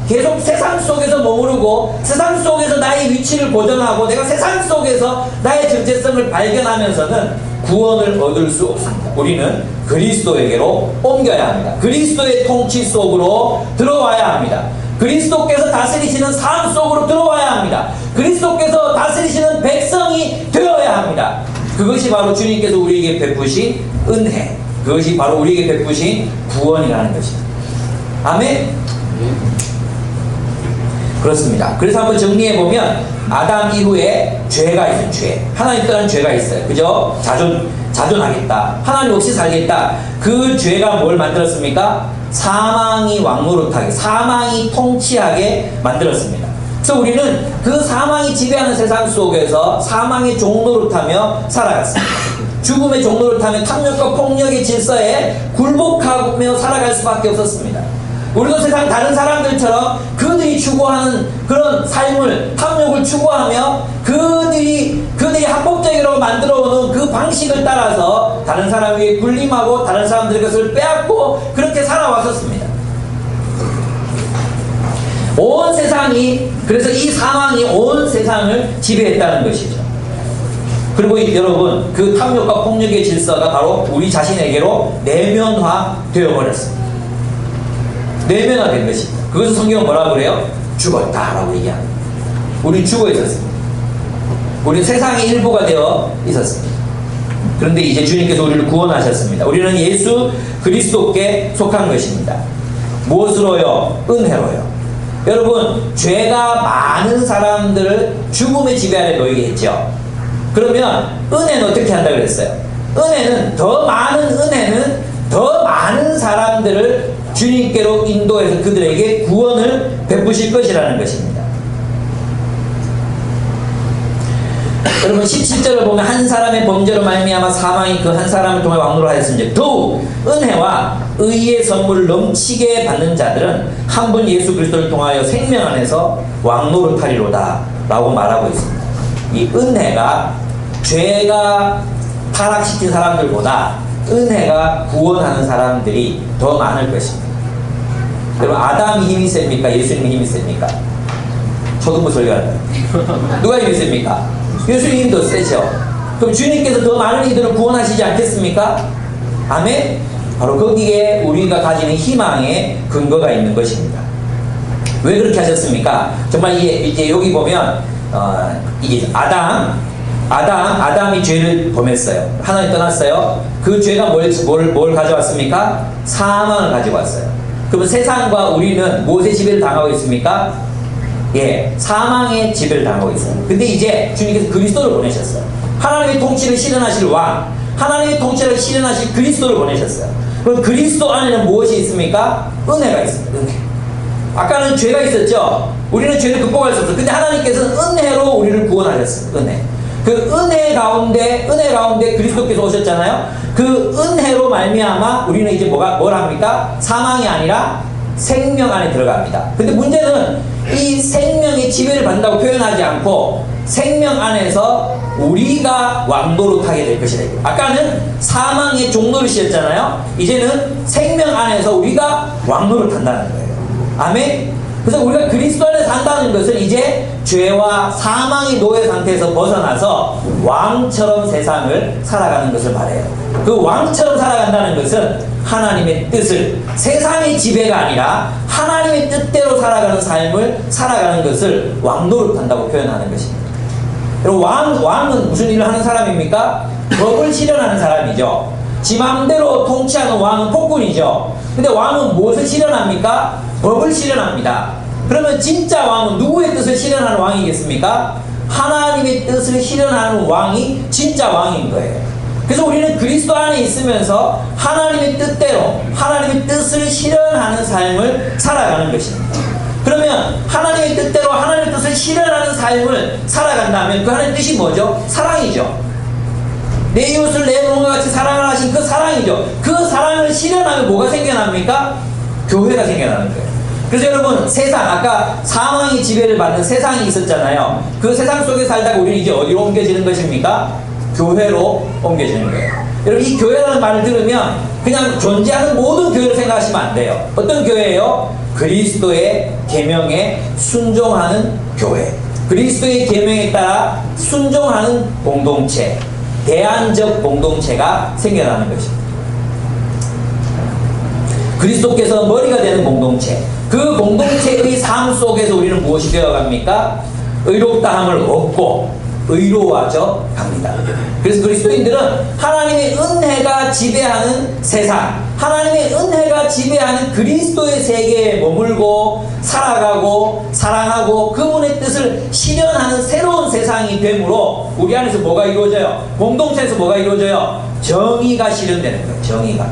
계속 세상 속에서 머무르고 세상 속에서 나의 위치를 고정하고 내가 세상 속에서 나의 정체성을 발견하면서는 구원을 얻을 수 없습니다. 우리는 그리스도에게로 옮겨야 합니다. 그리스도의 통치 속으로 들어와야 합니다. 그리스도께서 다스리시는 삶 속으로 들어와야 합니다. 그리스도께서 다스리시는 백성이 되어야 합니다. 그것이 바로 주님께서 우리에게 베푸신 은혜, 그것이 바로 우리에게 베푸신 구원이라는 것입니다. 아멘? 그렇습니다. 그래서 한번 정리해보면 아담 이후에 죄가 있어요. 죄. 하나님 떠난 죄가 있어요. 그죠? 자존하겠다. 하나님 없이 살겠다. 그 죄가 뭘 만들었습니까? 사망이 왕노릇하게, 사망이 통치하게 만들었습니다. 그래서 우리는 그 사망이 지배하는 세상 속에서 사망의 종노릇하며 살아갔습니다. 죽음의 종노릇하며 탐욕과 폭력의 질서에 굴복하며 살아갈 수밖에 없었습니다. 우리도 세상 다른 사람들처럼 그들이 추구하는 그런 삶을, 탐욕을 추구하며 그들이 합법적이라고 만들어오는 그 방식을 따라서 다른 사람에게 군림하고 다른 사람들의 것을 빼앗고 그렇게 살아왔었습니다. 온 세상이, 그래서 이 사망이 온 세상을 지배했다는 것이죠. 그리고 여러분, 그 탐욕과 폭력의 질서가 바로 우리 자신에게로 내면화되어 버렸습니다. 내면화된 것입니다. 그것을 성경은 뭐라고 그래요? 죽었다라고 얘기합니다. 우리 죽어 있었습니다. 우리는 세상의 일부가 되어 있었습니다. 그런데 이제 주님께서 우리를 구원하셨습니다. 우리는 예수 그리스도께 속한 것입니다. 무엇으로요? 은혜로요. 여러분, 죄가 많은 사람들을 죽음의 지배 아래 놓이게 했죠. 그러면 은혜는 어떻게 한다고 그랬어요? 은혜는 더 많은 사람들을 주님께로 인도해서 그들에게 구원을 베푸실 것이라는 것입니다. 여러분, 17절을 보면 한 사람의 범죄로 말미암아 사망이 그 한 사람을 통해 왕노로 하였으니 더욱 은혜와 의의 선물을 넘치게 받는 자들은 한 분 예수 그리스도를 통하여 생명 안에서 왕노릇하리로다 라고 말하고 있습니다. 이 은혜가 죄가 타락시킨 사람들보다 은혜가 구원하는 사람들이 더 많을 것입니다. 여러분, 아담이 힘이 셉니까? 예수님이 힘이 셉니까? 초등부 설교한다. 누가 힘이 셉니까? 예수님 힘이 더 세죠. 그럼 주님께서 더 많은 이들을 구원하시지 않겠습니까? 아멘? 바로 거기에 우리가 가지는 희망의 근거가 있는 것입니다. 왜 그렇게 하셨습니까? 정말 이제 여기 보면 이게 아담이 죄를 범했어요. 하나님 떠났어요. 그 죄가 뭘 가져왔습니까? 사망을 가지고 왔어요. 그러면 세상과 우리는 무엇의 지배를 당하고 있습니까? 예, 사망의 지배를 당하고 있어요. 근데 이제 주님께서 그리스도를 보내셨어요. 하나님의 통치를 실현하실 왕, 하나님의 통치를 실현하실 그리스도를 보내셨어요. 그럼 그리스도 안에는 무엇이 있습니까? 은혜가 있습니다. 은혜. 아까는 죄가 있었죠. 우리는 죄를 극복할 수 없어요. 근데 하나님께서는 은혜로 우리를 구원하셨습니다. 은혜. 그 은혜 가운데 그리스도께서 오셨잖아요. 그 은혜로 말미암아 우리는 이제 뭘 합니까? 사망이 아니라 생명 안에 들어갑니다. 근데 문제는 이 생명의 지배를 받는다고 표현하지 않고 생명 안에서 우리가 왕노릇하게 될 것이다. 아까는 사망의 종노릇이었잖아요. 이제는 생명 안에서 우리가 왕노릇한다는 거예요. 아멘. 그래서 우리가 그리스도 안에 산다는 것은 이제 죄와 사망의 노예 상태에서 벗어나서 왕처럼 세상을 살아가는 것을 말해요. 그 왕처럼 살아간다는 것은 하나님의 뜻을, 세상의 지배가 아니라 하나님의 뜻대로 살아가는 삶을 살아가는 것을 왕노릇한다고 표현하는 것입니다. 그리고 왕은 무슨 일을 하는 사람입니까? 법을 실현하는 사람이죠. 지 마음대로 통치하는 왕은 폭군이죠. 근데 왕은 무엇을 실현합니까? 법을 실현합니다. 그러면 진짜 왕은 누구의 뜻을 실현하는 왕이겠습니까? 하나님의 뜻을 실현하는 왕이 진짜 왕인 거예요. 그래서 우리는 그리스도 안에 있으면서 하나님의 뜻대로 하나님의 뜻을 실현하는 삶을 살아가는 것입니다. 그러면 하나님의 뜻대로 하나님의 뜻을 실현하는 삶을 살아간다면 그 하나님의 뜻이 뭐죠? 사랑이죠. 내 이웃을 내 몸과 같이 사랑을 하신 그 사랑이죠. 그 사랑을 실현하면 뭐가 생겨납니까? 교회가 생겨나는 거예요. 그래서 여러분, 세상, 아까 사망의 지배를 받는 세상이 있었잖아요. 그 세상 속에 살다가 우리는 이제 어디로 옮겨지는 것입니까? 교회로 옮겨지는 거예요. 여러분, 이 교회라는 말을 들으면 그냥 존재하는 모든 교회를 생각하시면 안 돼요. 어떤 교회예요? 그리스도의 계명에 순종하는 교회. 그리스도의 계명에 따라 순종하는 공동체, 대안적 공동체가 생겨나는 것입니다. 그리스도께서 머리가 되는 공동체, 그 공동체의 삶 속에서 우리는 무엇이 되어갑니까? 의롭다함을 얻고 의로워져 갑니다. 그래서 그리스도인들은 하나님의 은혜가 지배하는 세상, 하나님의 은혜가 지배하는 그리스도의 세계에 머물고 살아가고 사랑하고 그분의 뜻을 실현하는 새로운 세상이 되므로 우리 안에서 뭐가 이루어져요? 공동체에서 뭐가 이루어져요? 정의가 실현되는 거예요. 정의가.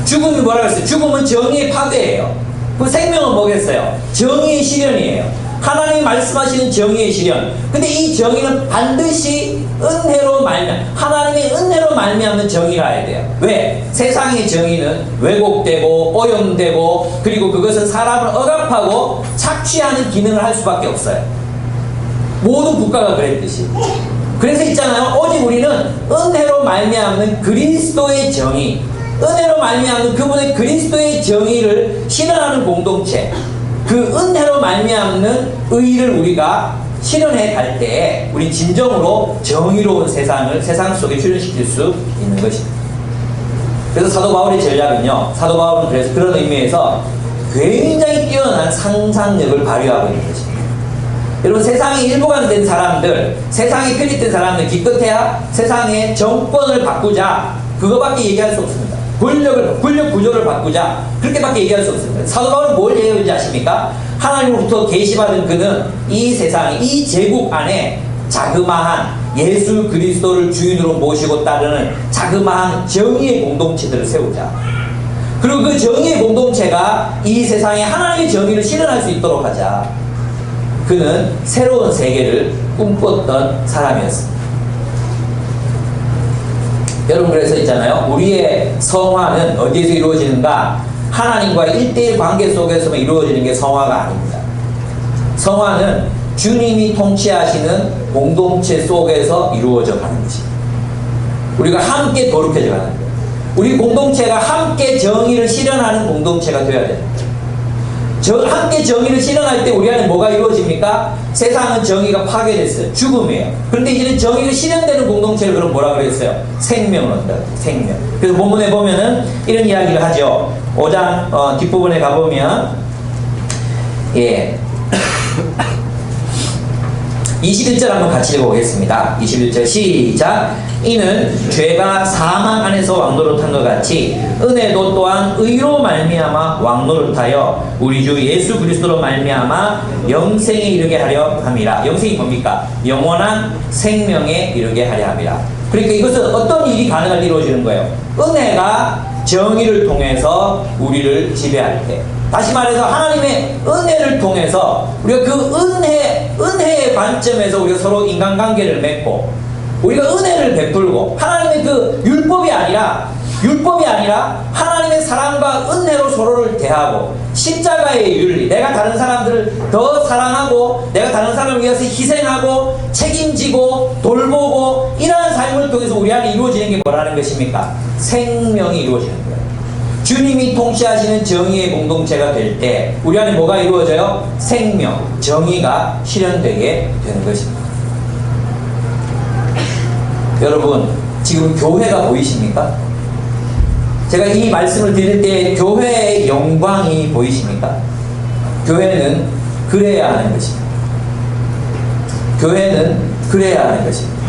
죽음이 뭐라고 했어요? 죽음은 정의의 파괴예요. 그 생명은 뭐겠어요? 정의의 실현이에요. 하나님이 말씀하시는 정의의 실현. 근데 이 정의는 반드시 은혜로 하나님의 은혜로 말미암는 정의라 해야 돼요. 왜? 세상의 정의는 왜곡되고 오염되고 그리고 그것은 사람을 억압하고 착취하는 기능을 할 수밖에 없어요. 모든 국가가 그랬듯이. 그래서 있잖아요. 오직 우리는 은혜로 말미암는 그리스도의 정의, 은혜로 말미암는 그분의 그리스도의 정의를 실현하는 공동체, 그 은혜로 말미암는 의를 우리가 실현해 갈 때에 우리 진정으로 정의로운 세상을 세상 속에 출현시킬 수 있는 것입니다. 그래서 사도 바울의 전략은요, 사도 바울은 그래서 그런 의미에서 굉장히 뛰어난 상상력을 발휘하고 있는 것입니다. 여러분, 세상에 일부가 된 사람들, 세상에 편입된 사람들 기껏해야 세상의 정권을 바꾸자, 그거밖에 얘기할 수 없습니다. 권력 구조를 바꾸자, 그렇게밖에 얘기할 수 없습니다. 사도 바울은 뭘 얘기하는지 아십니까? 하나님으로부터 계시받은 그는 이 세상, 이 제국 안에 자그마한 예수 그리스도를 주인으로 모시고 따르는 자그마한 정의의 공동체들을 세우자. 그리고 그 정의의 공동체가 이 세상에 하나님의 정의를 실현할 수 있도록 하자. 그는 새로운 세계를 꿈꿨던 사람이었습니다. 여러분, 그래서 있잖아요. 우리의 성화는 어디에서 이루어지는가? 하나님과의 1대1 관계 속에서만 이루어지는 게 성화가 아닙니다. 성화는 주님이 통치하시는 공동체 속에서 이루어져 가는 것입니다. 우리가 함께 거룩해져 가는 거예요. 우리 공동체가 함께 정의를 실현하는 공동체가 되어야 됩니다. 함께 정의를 실현할 때 우리 안에 뭐가 이루어집니까? 세상은 정의가 파괴됐어요. 죽음이에요. 그런데 이제는 정의가 실현되는 공동체를 그럼 뭐라 그랬어요? 생명을 얻는다. 생명. 그래서 본문에 보면은 이런 이야기를 하죠. 5장 뒷부분에 가보면 21절 한번 같이 읽어보겠습니다. 21절 시작. 이는 죄가 사망 안에서 왕노릇한 것 같이 은혜도 또한 의로 말미암아 왕노릇하여 우리 주 예수 그리스도로 말미암아 영생에 이르게 하려 함이라. 영생이 뭡니까? 영원한 생명에 이르게 하려 함이라. 그러니까 이것은 어떤 일이 가능할 때 이루어지는 거예요? 은혜가 정의를 통해서 우리를 지배할 때, 다시 말해서 하나님의 은혜를 통해서 우리가 그 은혜의 관점에서 우리가 서로 인간관계를 맺고 우리가 은혜를 베풀고 하나님의 그 율법이 아니라 하나님의 사랑과 은혜로 서로를 대하고 십자가의 윤리, 내가 다른 사람들을 더 사랑하고 내가 다른 사람을 위해서 희생하고 책임지고 돌보고 이러한 삶을 통해서 우리 안에 이루어지는 게 뭐라는 것입니까? 생명이 이루어지는 거예요. 주님이 통치하시는 정의의 공동체가 될 때 우리 안에 뭐가 이루어져요? 생명, 정의가 실현되게 되는 것입니다. 여러분, 지금 교회가 보이십니까? 제가 이 말씀을 드릴 때 교회의 영광이 보이십니까? 교회는 그래야 하는 것입니다. 교회는 그래야 하는 것입니다.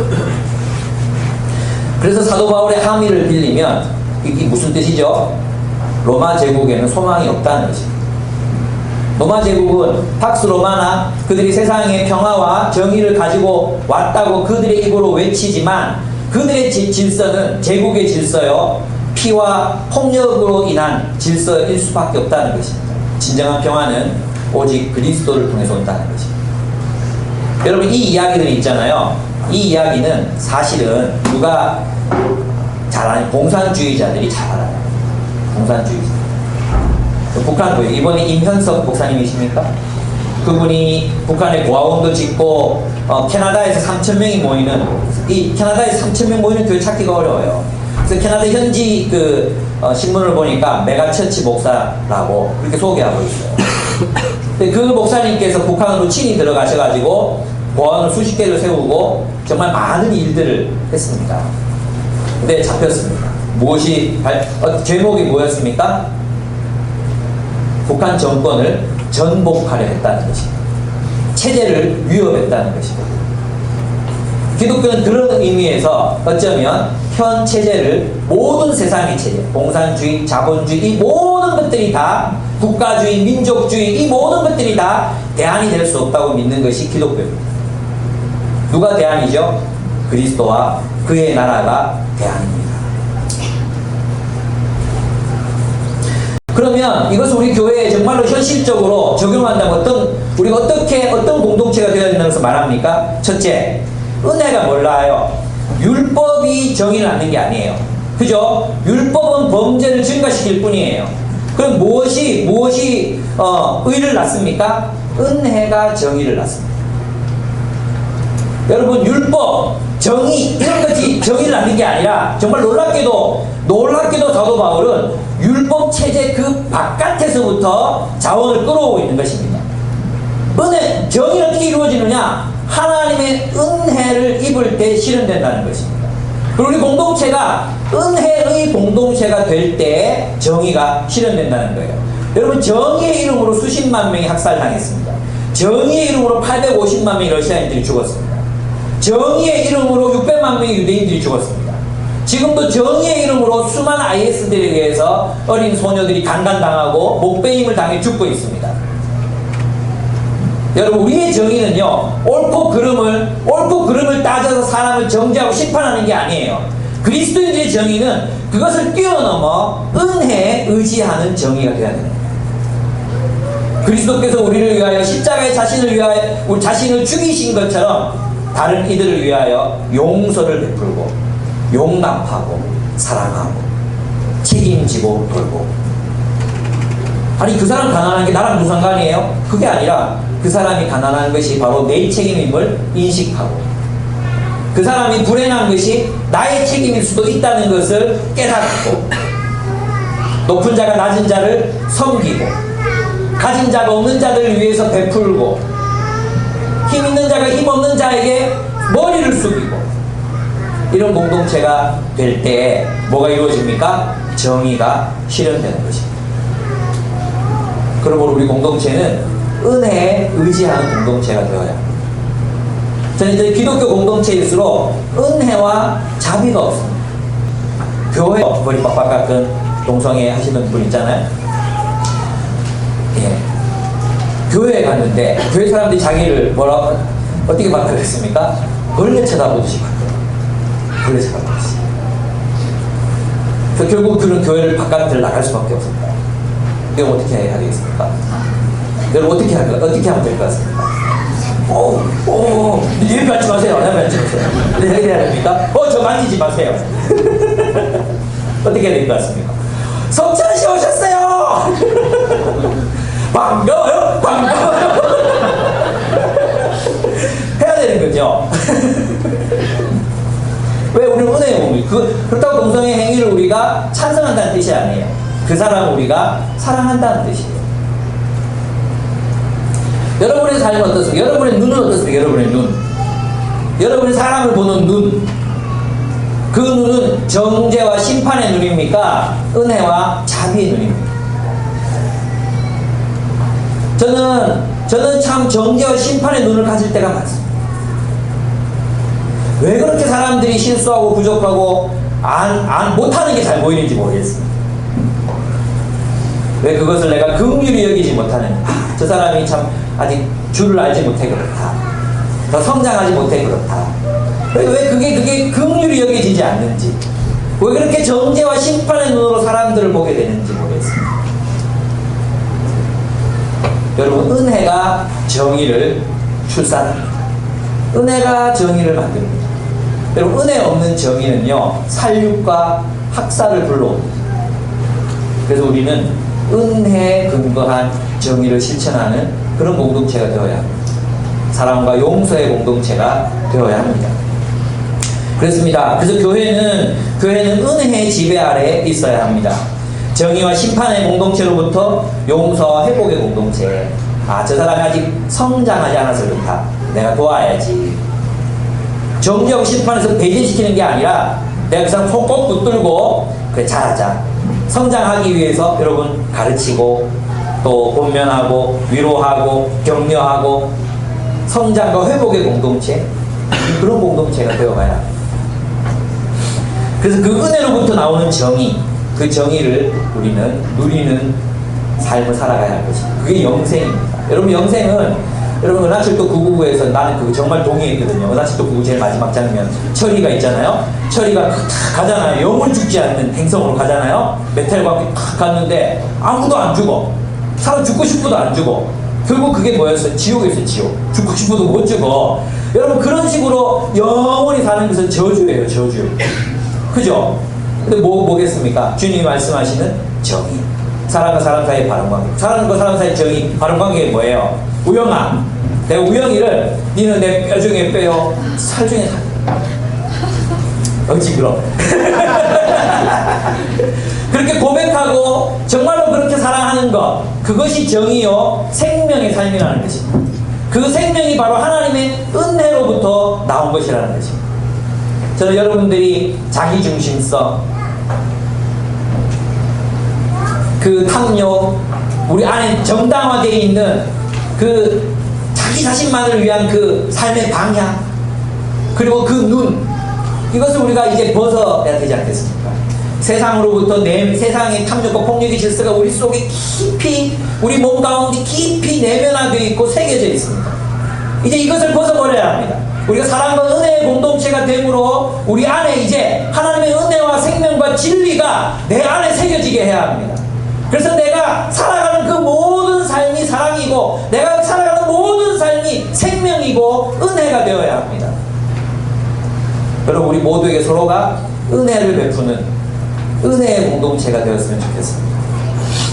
그래서 사도 바울의 함의를 빌리면 이게 무슨 뜻이죠? 로마 제국에는 소망이 없다는 것입니다. 로마 제국은 팍스 로마나 그들이 세상의 평화와 정의를 가지고 왔다고 그들의 입으로 외치지만 그들의 질서는 제국의 질서요, 피와 폭력으로 인한 질서일 수밖에 없다는 것입니다. 진정한 평화는 오직 그리스도를 통해서 온다는 것입니다. 여러분, 이 이야기들이 있잖아요. 이 이야기는 사실은 누가 잘 아는 공산주의자들이 잘 알아요. 공산주의자. 북한 보여요. 이번에 임현석 목사님이십니까? 그분이 북한에 고아원도 짓고 캐나다에서 3,000명이 모이는, 이 캐나다에서 3,000명 모이는 교회 찾기가 어려워요. 그래서 캐나다 현지 신문을 보니까 메가처치 목사라고 그렇게 소개하고 있어요. 근데 그 목사님께서 북한으로 친히 들어가셔가지고 고아원을 수십 개를 세우고 정말 많은 일들을 했습니다. 근데 잡혔습니다. 제목이 뭐였습니까? 북한 정권을 전복하려 했다는 것입니다. 체제를 위협했다는 것입니다. 기독교는 그런 의미에서 어쩌면 현 체제를, 모든 세상의 체제, 공산주의, 자본주의, 이 모든 것들이 다, 국가주의, 민족주의, 이 모든 것들이 다 대안이 될 수 없다고 믿는 것이 기독교입니다. 누가 대안이죠? 그리스도와 그의 나라가 대안입니다. 그러면 이것을 우리 교회에 정말로 현실적으로 적용한다면 우리가 어떤 공동체가 되어야 된다는 것을 말합니까? 첫째, 은혜가 몰라요. 율법이 정의를 낳는 게 아니에요. 그죠? 율법은 범죄를 증가시킬 뿐이에요. 그럼 무엇이 의를 낳습니까? 은혜가 정의를 낳습니다. 여러분, 율법, 정의, 이런 것이 정의를 낳는 게 아니라, 정말 놀랍게도 사도 바울은 율법 체제 그 바깥에서부터 자원을 끌어오고 있는 것입니다. 정의는 어떻게 이루어지느냐? 하나님의 은혜를 입을 때 실현된다는 것입니다. 그리고 우리 공동체가 은혜의 공동체가 될 때 정의가 실현된다는 거예요. 여러분, 정의의 이름으로 수십만 명이 학살당했습니다. 정의의 이름으로 850만 명의 러시아인들이 죽었습니다. 정의의 이름으로 600만 명의 유대인들이 죽었습니다. 지금도 정의의 이름으로 수많은 IS들에 의해서 어린 소녀들이 강간당하고 목베임을 당해 죽고 있습니다. 여러분, 우리의 정의는요, 옳고 그름을 따져서 사람을 정죄하고 심판하는 게 아니에요. 그리스도인들의 정의는 그것을 뛰어넘어 은혜에 의지하는 정의가 되어야 됩니다. 그리스도께서 우리를 위하여 십자가에 우리 자신을 죽이신 것처럼 다른 이들을 위하여 용서를 베풀고 용납하고 사랑하고 책임지고 돌고. 아니, 그 사람 가난한 게 나랑 무슨 상관이에요? 그게 아니라 그 사람이 가난한 것이 바로 내 책임임을 인식하고, 그 사람이 불행한 것이 나의 책임일 수도 있다는 것을 깨닫고, 높은 자가 낮은 자를 섬기고, 가진 자가 없는 자들을 위해서 베풀고, 힘 있는 자가 힘 없는 자에게 머리를 숙이고, 이런 공동체가 될 때 뭐가 이루어집니까? 정의가 실현되는 것입니다. 그러므로 우리 공동체는 은혜에 의지하는 공동체가 되어야 합니다. 저는 이제 기독교 공동체일수록 은혜와 자비가 없습니다. 교회 머리 빡빡 깎은 동성애 하시는 분 있잖아요. 예. 교회에 갔는데 교회 사람들이 자기를 어떻게 바꾸겠습니까? 벌레 쳐다보듯이 바꿔요. 벌레 쳐다보듯이. 그래서 결국 그런 교회를 바깥을 나갈 수밖에 없습니다. 그럼 어떻게 해야 되겠습니까? 여러분, 어떻게 하면 될 것 같습니까? 얘 밟지 마세요. 나 밟지 마세요. 어떻게 해야 됩니까? 저 만지지 마세요. 어떻게 해야 될 것 같습니까? 성찬 씨 오셨어요! 반가워요? 해야 되는 거죠. 왜 우리는 은혜의 몸이 그렇다고 동성애 행위를 우리가 찬성한다는 뜻이 아니에요. 그 사람을 우리가 사랑한다는 뜻이에요. 여러분의 삶은 어떻습니까? 여러분의 눈은 어떻습니까? 여러분의 눈. 여러분이 사람을 보는 눈. 그 눈은 정죄와 심판의 눈입니까? 은혜와 자비의 눈입니까? 저는 참 정죄와 심판의 눈을 가질 때가 많습니다. 왜 그렇게 사람들이 실수하고 부족하고 못하는 게 잘 보이는지 모르겠습니다. 왜 그것을 내가 긍휼히 여기지 못하는지. 저 사람이 참 아직 줄을 알지 못해 그렇다. 더 성장하지 못해 그렇다. 왜 그게 긍휼히 여겨지지 않는지, 왜 그렇게 정죄와 심판의 눈으로 사람들을 보게 되는지 모르겠습니다. 여러분, 은혜가 정의를 출산합니다. 은혜가 정의를 만듭니다. 여러분, 은혜 없는 정의는요, 살육과 학살을 불러옵니다. 그래서 우리는 은혜에 근거한 정의를 실천하는 그런 공동체가 되어야 합니다. 사랑과 용서의 공동체가 되어야 합니다. 그렇습니다. 그래서 교회는 은혜의 지배 아래에 있어야 합니다. 정의와 심판의 공동체로부터 용서와 회복의 공동체. 저 사람이 아직 성장하지 않아서 그렇다. 내가 도와야지. 정죄하고 심판에서 배제시키는 게 아니라 내가 그 사람 꼭 붙들고 그래 잘하자. 성장하기 위해서 여러분 가르치고 또 권면하고 위로하고 격려하고 성장과 회복의 공동체, 그런 공동체가 되어가야 합니다. 그래서 그 은혜로부터 나오는 정의, 그 정의를 우리는 누리는 삶을 살아가야 할 것입니다. 그게 영생입니다. 여러분 영생은 여러분 은하철도 999에서 나는 그거 정말 동의했거든요. 은하철도 999 제일 마지막 장면 철이가 있잖아요. 철이가 탁 가잖아요. 영원 죽지 않는 행성으로 가잖아요. 메탈과 함께 탁 갔는데 아무도 안 죽어. 사람 죽고 싶어도 안 죽어. 결국 그게 뭐였어요? 지옥이었어요. 지옥. 죽고 싶어도 못 죽어. 여러분 그런 식으로 영원히 사는 것은 저주예요. 저주. 그죠? 근데 뭐겠습니까? 주님이 말씀하시는 정의. 사람과 사람 사이의 바른관계. 사람과 사람 사이의 정의. 바른관계가 뭐예요? 우영아, 내가 우영이를 니는 내 뼈 중에 뼈요, 살 중에 살. 어지그러. 그렇게 고백하고 정말로 그렇게 사랑하는 것, 그것이 정의요 생명의 삶이라는 것입니다. 그 생명이 바로 하나님의 은혜로부터 나온 것이라는 것입니다. 저는 여러분들이 자기중심성, 그 탐욕, 우리 안에 정당화되어 있는 그 자기 자신만을 위한 그 삶의 방향, 그리고 그 눈, 이것을 우리가 이제 벗어야 되지 않겠습니까? 세상으로부터 세상의 탐욕과 폭력의 질서가 우리 속에 깊이, 우리 몸 가운데 깊이 내면화되어 있고 새겨져 있습니다. 이제 이것을 벗어버려야 합니다. 우리가 사랑과 은혜의 공동체가 되므로 우리 안에 이제 하나님의 은혜와 생명과 진리가 내 안에 새겨지게 해야 합니다. 그래서 내가 살아가는 그 모든 삶이 사랑이고 내가 살아가는 모든 삶이 생명이고 은혜가 되어야 합니다. 여러분 우리 모두에게 서로가 은혜를 베푸는 은혜의 공동체가 되었으면 좋겠습니다.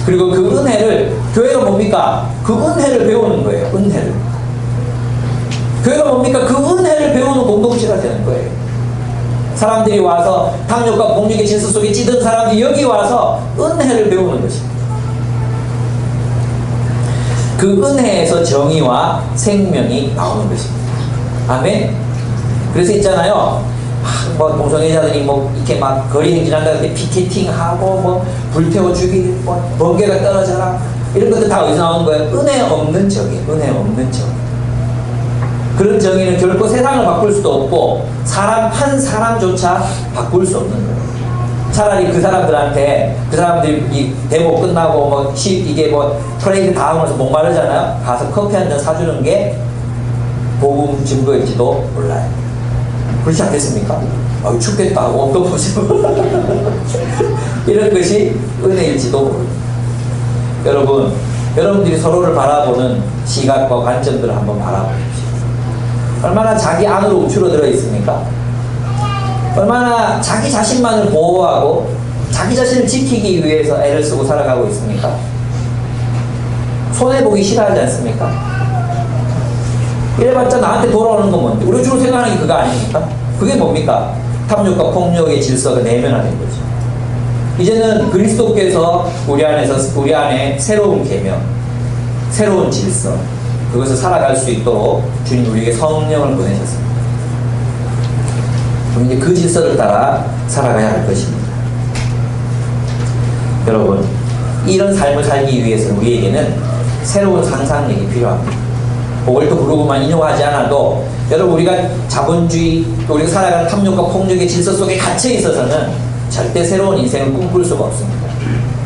그리고 그 은혜를, 교회가 뭡니까? 그 은혜를 배우는 거예요. 은혜를. 교회가 뭡니까? 그 은혜를 배우는 공동체가 되는 거예요. 사람들이 와서 탐욕과 폭력의 질서 속에 찌든 사람들이 여기 와서 은혜를 배우는 것입니다. 그 은혜에서 정의와 생명이 나오는 것입니다. 아멘? 그래서 있잖아요. 뭐 동성애자들이 뭐 이렇게 막 거리 행진한다 할 때 피켓팅하고 뭐 불태워 죽이고 뭐 번개가 떨어져라 이런 것들 다 어디서 나오는 거예요? 은혜 없는 정의, 은혜 없는 정의. 그런 정의는 결코 세상을 바꿀 수도 없고 사람 한 사람조차 바꿀 수 없는 거예요. 차라리 그 사람들한테, 그 사람들이 이 데모 끝나고 뭐 이게 뭐 프레이드 다 하면서 목마르잖아요. 가서 커피 한 잔 사주는 게 복음 증거일지도 몰라요. 그렇지 않겠습니까? 춥겠다 하고 또 보시고 이런 것이 은혜일지도 모릅니다. 여러분, 여러분들이 서로를 바라보는 시각과 관점들을 한번 바라보십시오. 얼마나 자기 안으로 움츠러들어 있습니까? 얼마나 자기 자신만을 보호하고 자기 자신을 지키기 위해서 애를 쓰고 살아가고 있습니까? 손해보기 싫어하지 않습니까? 이래봤자 나한테 돌아오는 건 뭔데? 우리가 주로 생각하는 게 그거 아닙니까? 그게 뭡니까? 탐욕과 폭력의 질서가 내면화된 거죠. 이제는 그리스도께서 우리 안에 새로운 계명, 새로운 질서, 그것을 살아갈 수 있도록 주님 우리에게 성령을 보내셨습니다. 그럼 이제 그 질서를 따라 살아가야 할 것입니다. 여러분, 이런 삶을 살기 위해서는 우리에게는 새로운 상상력이 필요합니다. 그걸 또 부르고만 인용하지 않아도 여러분 우리가 자본주의, 또 우리가 살아가는 탐욕과 폭력의 질서 속에 갇혀 있어서는 절대 새로운 인생을 꿈꿀 수가 없습니다.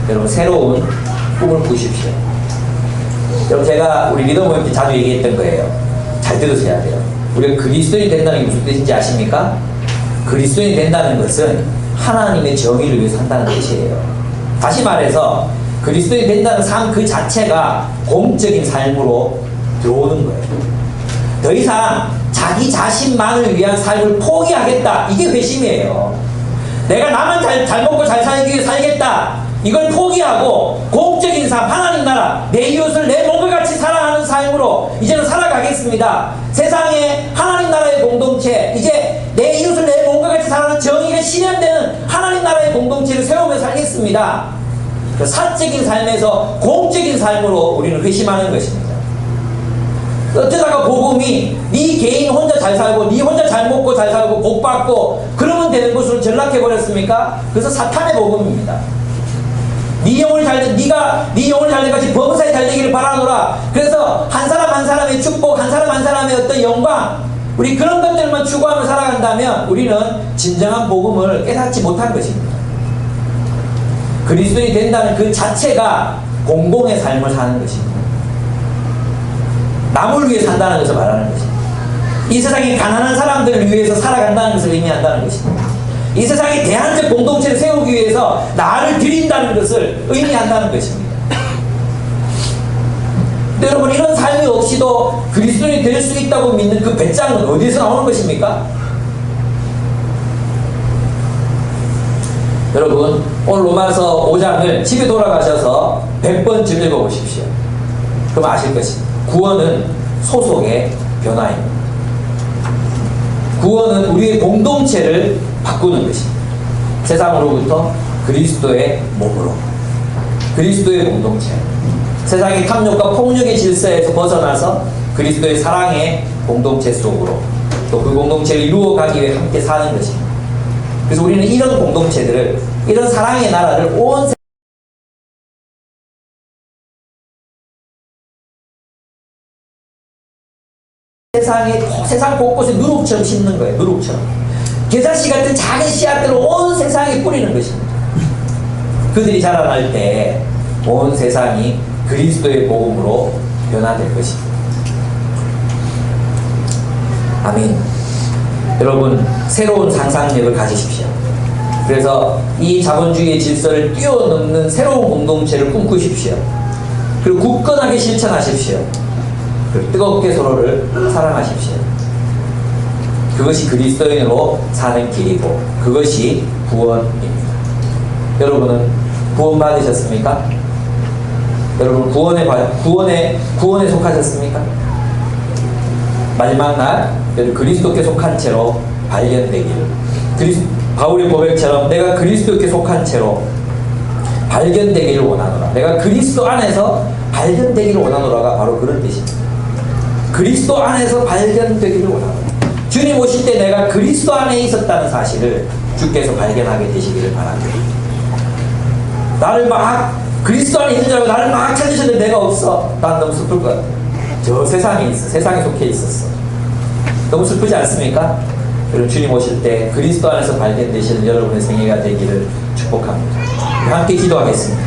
여러분 새로운 꿈을 꾸십시오. 여러분 제가 우리 리더 모임 때 자주 얘기했던 거예요. 잘 들으셔야 돼요. 우리가 그리스도인이 된다는 게 무슨 뜻인지 아십니까? 그리스도인이 된다는 것은 하나님의 정의를 위해서 산다는 뜻이에요. 다시 말해서 그리스도인이 된다는 삶 그 자체가 공적인 삶으로 들어오는 거예요. 더 이상 자기 자신만을 위한 삶을 포기하겠다. 이게 회심이에요. 내가 나만 잘 먹고 잘 살기 위해 살겠다. 이걸 포기하고 공적인 삶, 하나님 나라, 내 이웃을 내 몸과 같이 사랑하는 삶으로 이제는 살아가겠습니다. 세상에 하나님 나라의 공동체, 이제 내 이웃을 내 몸과 같이 사랑하는 정의가 실현되는 하나님 나라의 공동체를 세우며 살겠습니다. 그 사적인 삶에서 공적인 삶으로 우리는 회심하는 것입니다. 어쩌다가 복음이 네 개인 혼자 잘 살고 네 혼자 잘 먹고 잘 살고 복 받고 그러면 되는 것으로 전락해버렸습니까? 그래서 사탄의 복음입니다. 네 영혼이 잘된, 네가 네 영혼이 잘된 같이 범사에 잘되기를 바라노라. 그래서 한 사람 한 사람의 축복, 한 사람 한 사람의 어떤 영광, 우리 그런 것들만 추구하며 살아간다면 우리는 진정한 복음을 깨닫지 못한 것입니다. 그리스도인이 된다는 그 자체가 공공의 삶을 사는 것입니다. 남을 위해 산다는 것을 말하는 것입니다. 이 세상에 가난한 사람들을 위해서 살아간다는 것을 의미한다는 것입니다. 이 세상에 대안적 공동체를 세우기 위해서 나를 드린다는 것을 의미한다는 것입니다. 근데 여러분, 이런 삶이 없이도 그리스도인이 될 수 있다고 믿는 그 배짱은 어디서 나오는 것입니까? 여러분, 오늘 로마서 5장을 집에 돌아가셔서 100번쯤 읽어보십시오. 그럼 아실 것입니다. 구원은 소속의 변화입니다. 구원은 우리의 공동체를 바꾸는 것입니다. 세상으로부터 그리스도의 몸으로, 그리스도의 공동체, 세상의 탐욕과 폭력의 질서에서 벗어나서 그리스도의 사랑의 공동체 속으로 또 그 공동체를 이루어가기 위해 함께 사는 것입니다. 그래서 우리는 이런 공동체들을, 이런 사랑의 나라를 온 세상 곳곳에 누룩처럼 심는 거예요. 누룩처럼. 겨자씨 같은 작은 씨앗들을 온 세상에 뿌리는 것입니다. 그들이 자라날 때 온 세상이 그리스도의 복음으로 변화될 것입니다. 아멘. 여러분, 새로운 상상력을 가지십시오. 그래서 이 자본주의의 질서를 뛰어넘는 새로운 공동체를 꿈꾸십시오. 그리고 굳건하게 실천하십시오. 그리고 뜨겁게 서로를 사랑하십시오. 그것이 그리스도인으로 사는 길이고 그것이 구원입니다. 여러분은 구원 받으셨습니까? 여러분 구원에 속하셨습니까? 마지막 날 그리스도께 속한 채로 발견되기를, 바울의 고백처럼 내가 그리스도께 속한 채로 발견되기를 원하노라. 내가 그리스도 안에서 발견되기를 원하노라가 바로 그런 뜻입니다. 그리스도 안에서 발견되기를 원하노라. 주님 오실 때 내가 그리스도 안에 있었다는 사실을 주께서 발견하게 되시기를 바랍니다. 나를 막 그리스도 안에 있는 줄 알고 나를 막 찾으셨는데 내가 없어. 난 너무 슬플 것 같아. 저 세상에 있어. 세상에 속해 있었어. 너무 슬프지 않습니까? 여러분, 주님 오실 때 그리스도 안에서 발견되시는 여러분의 생애가 되기를 축복합니다. 함께 기도하겠습니다.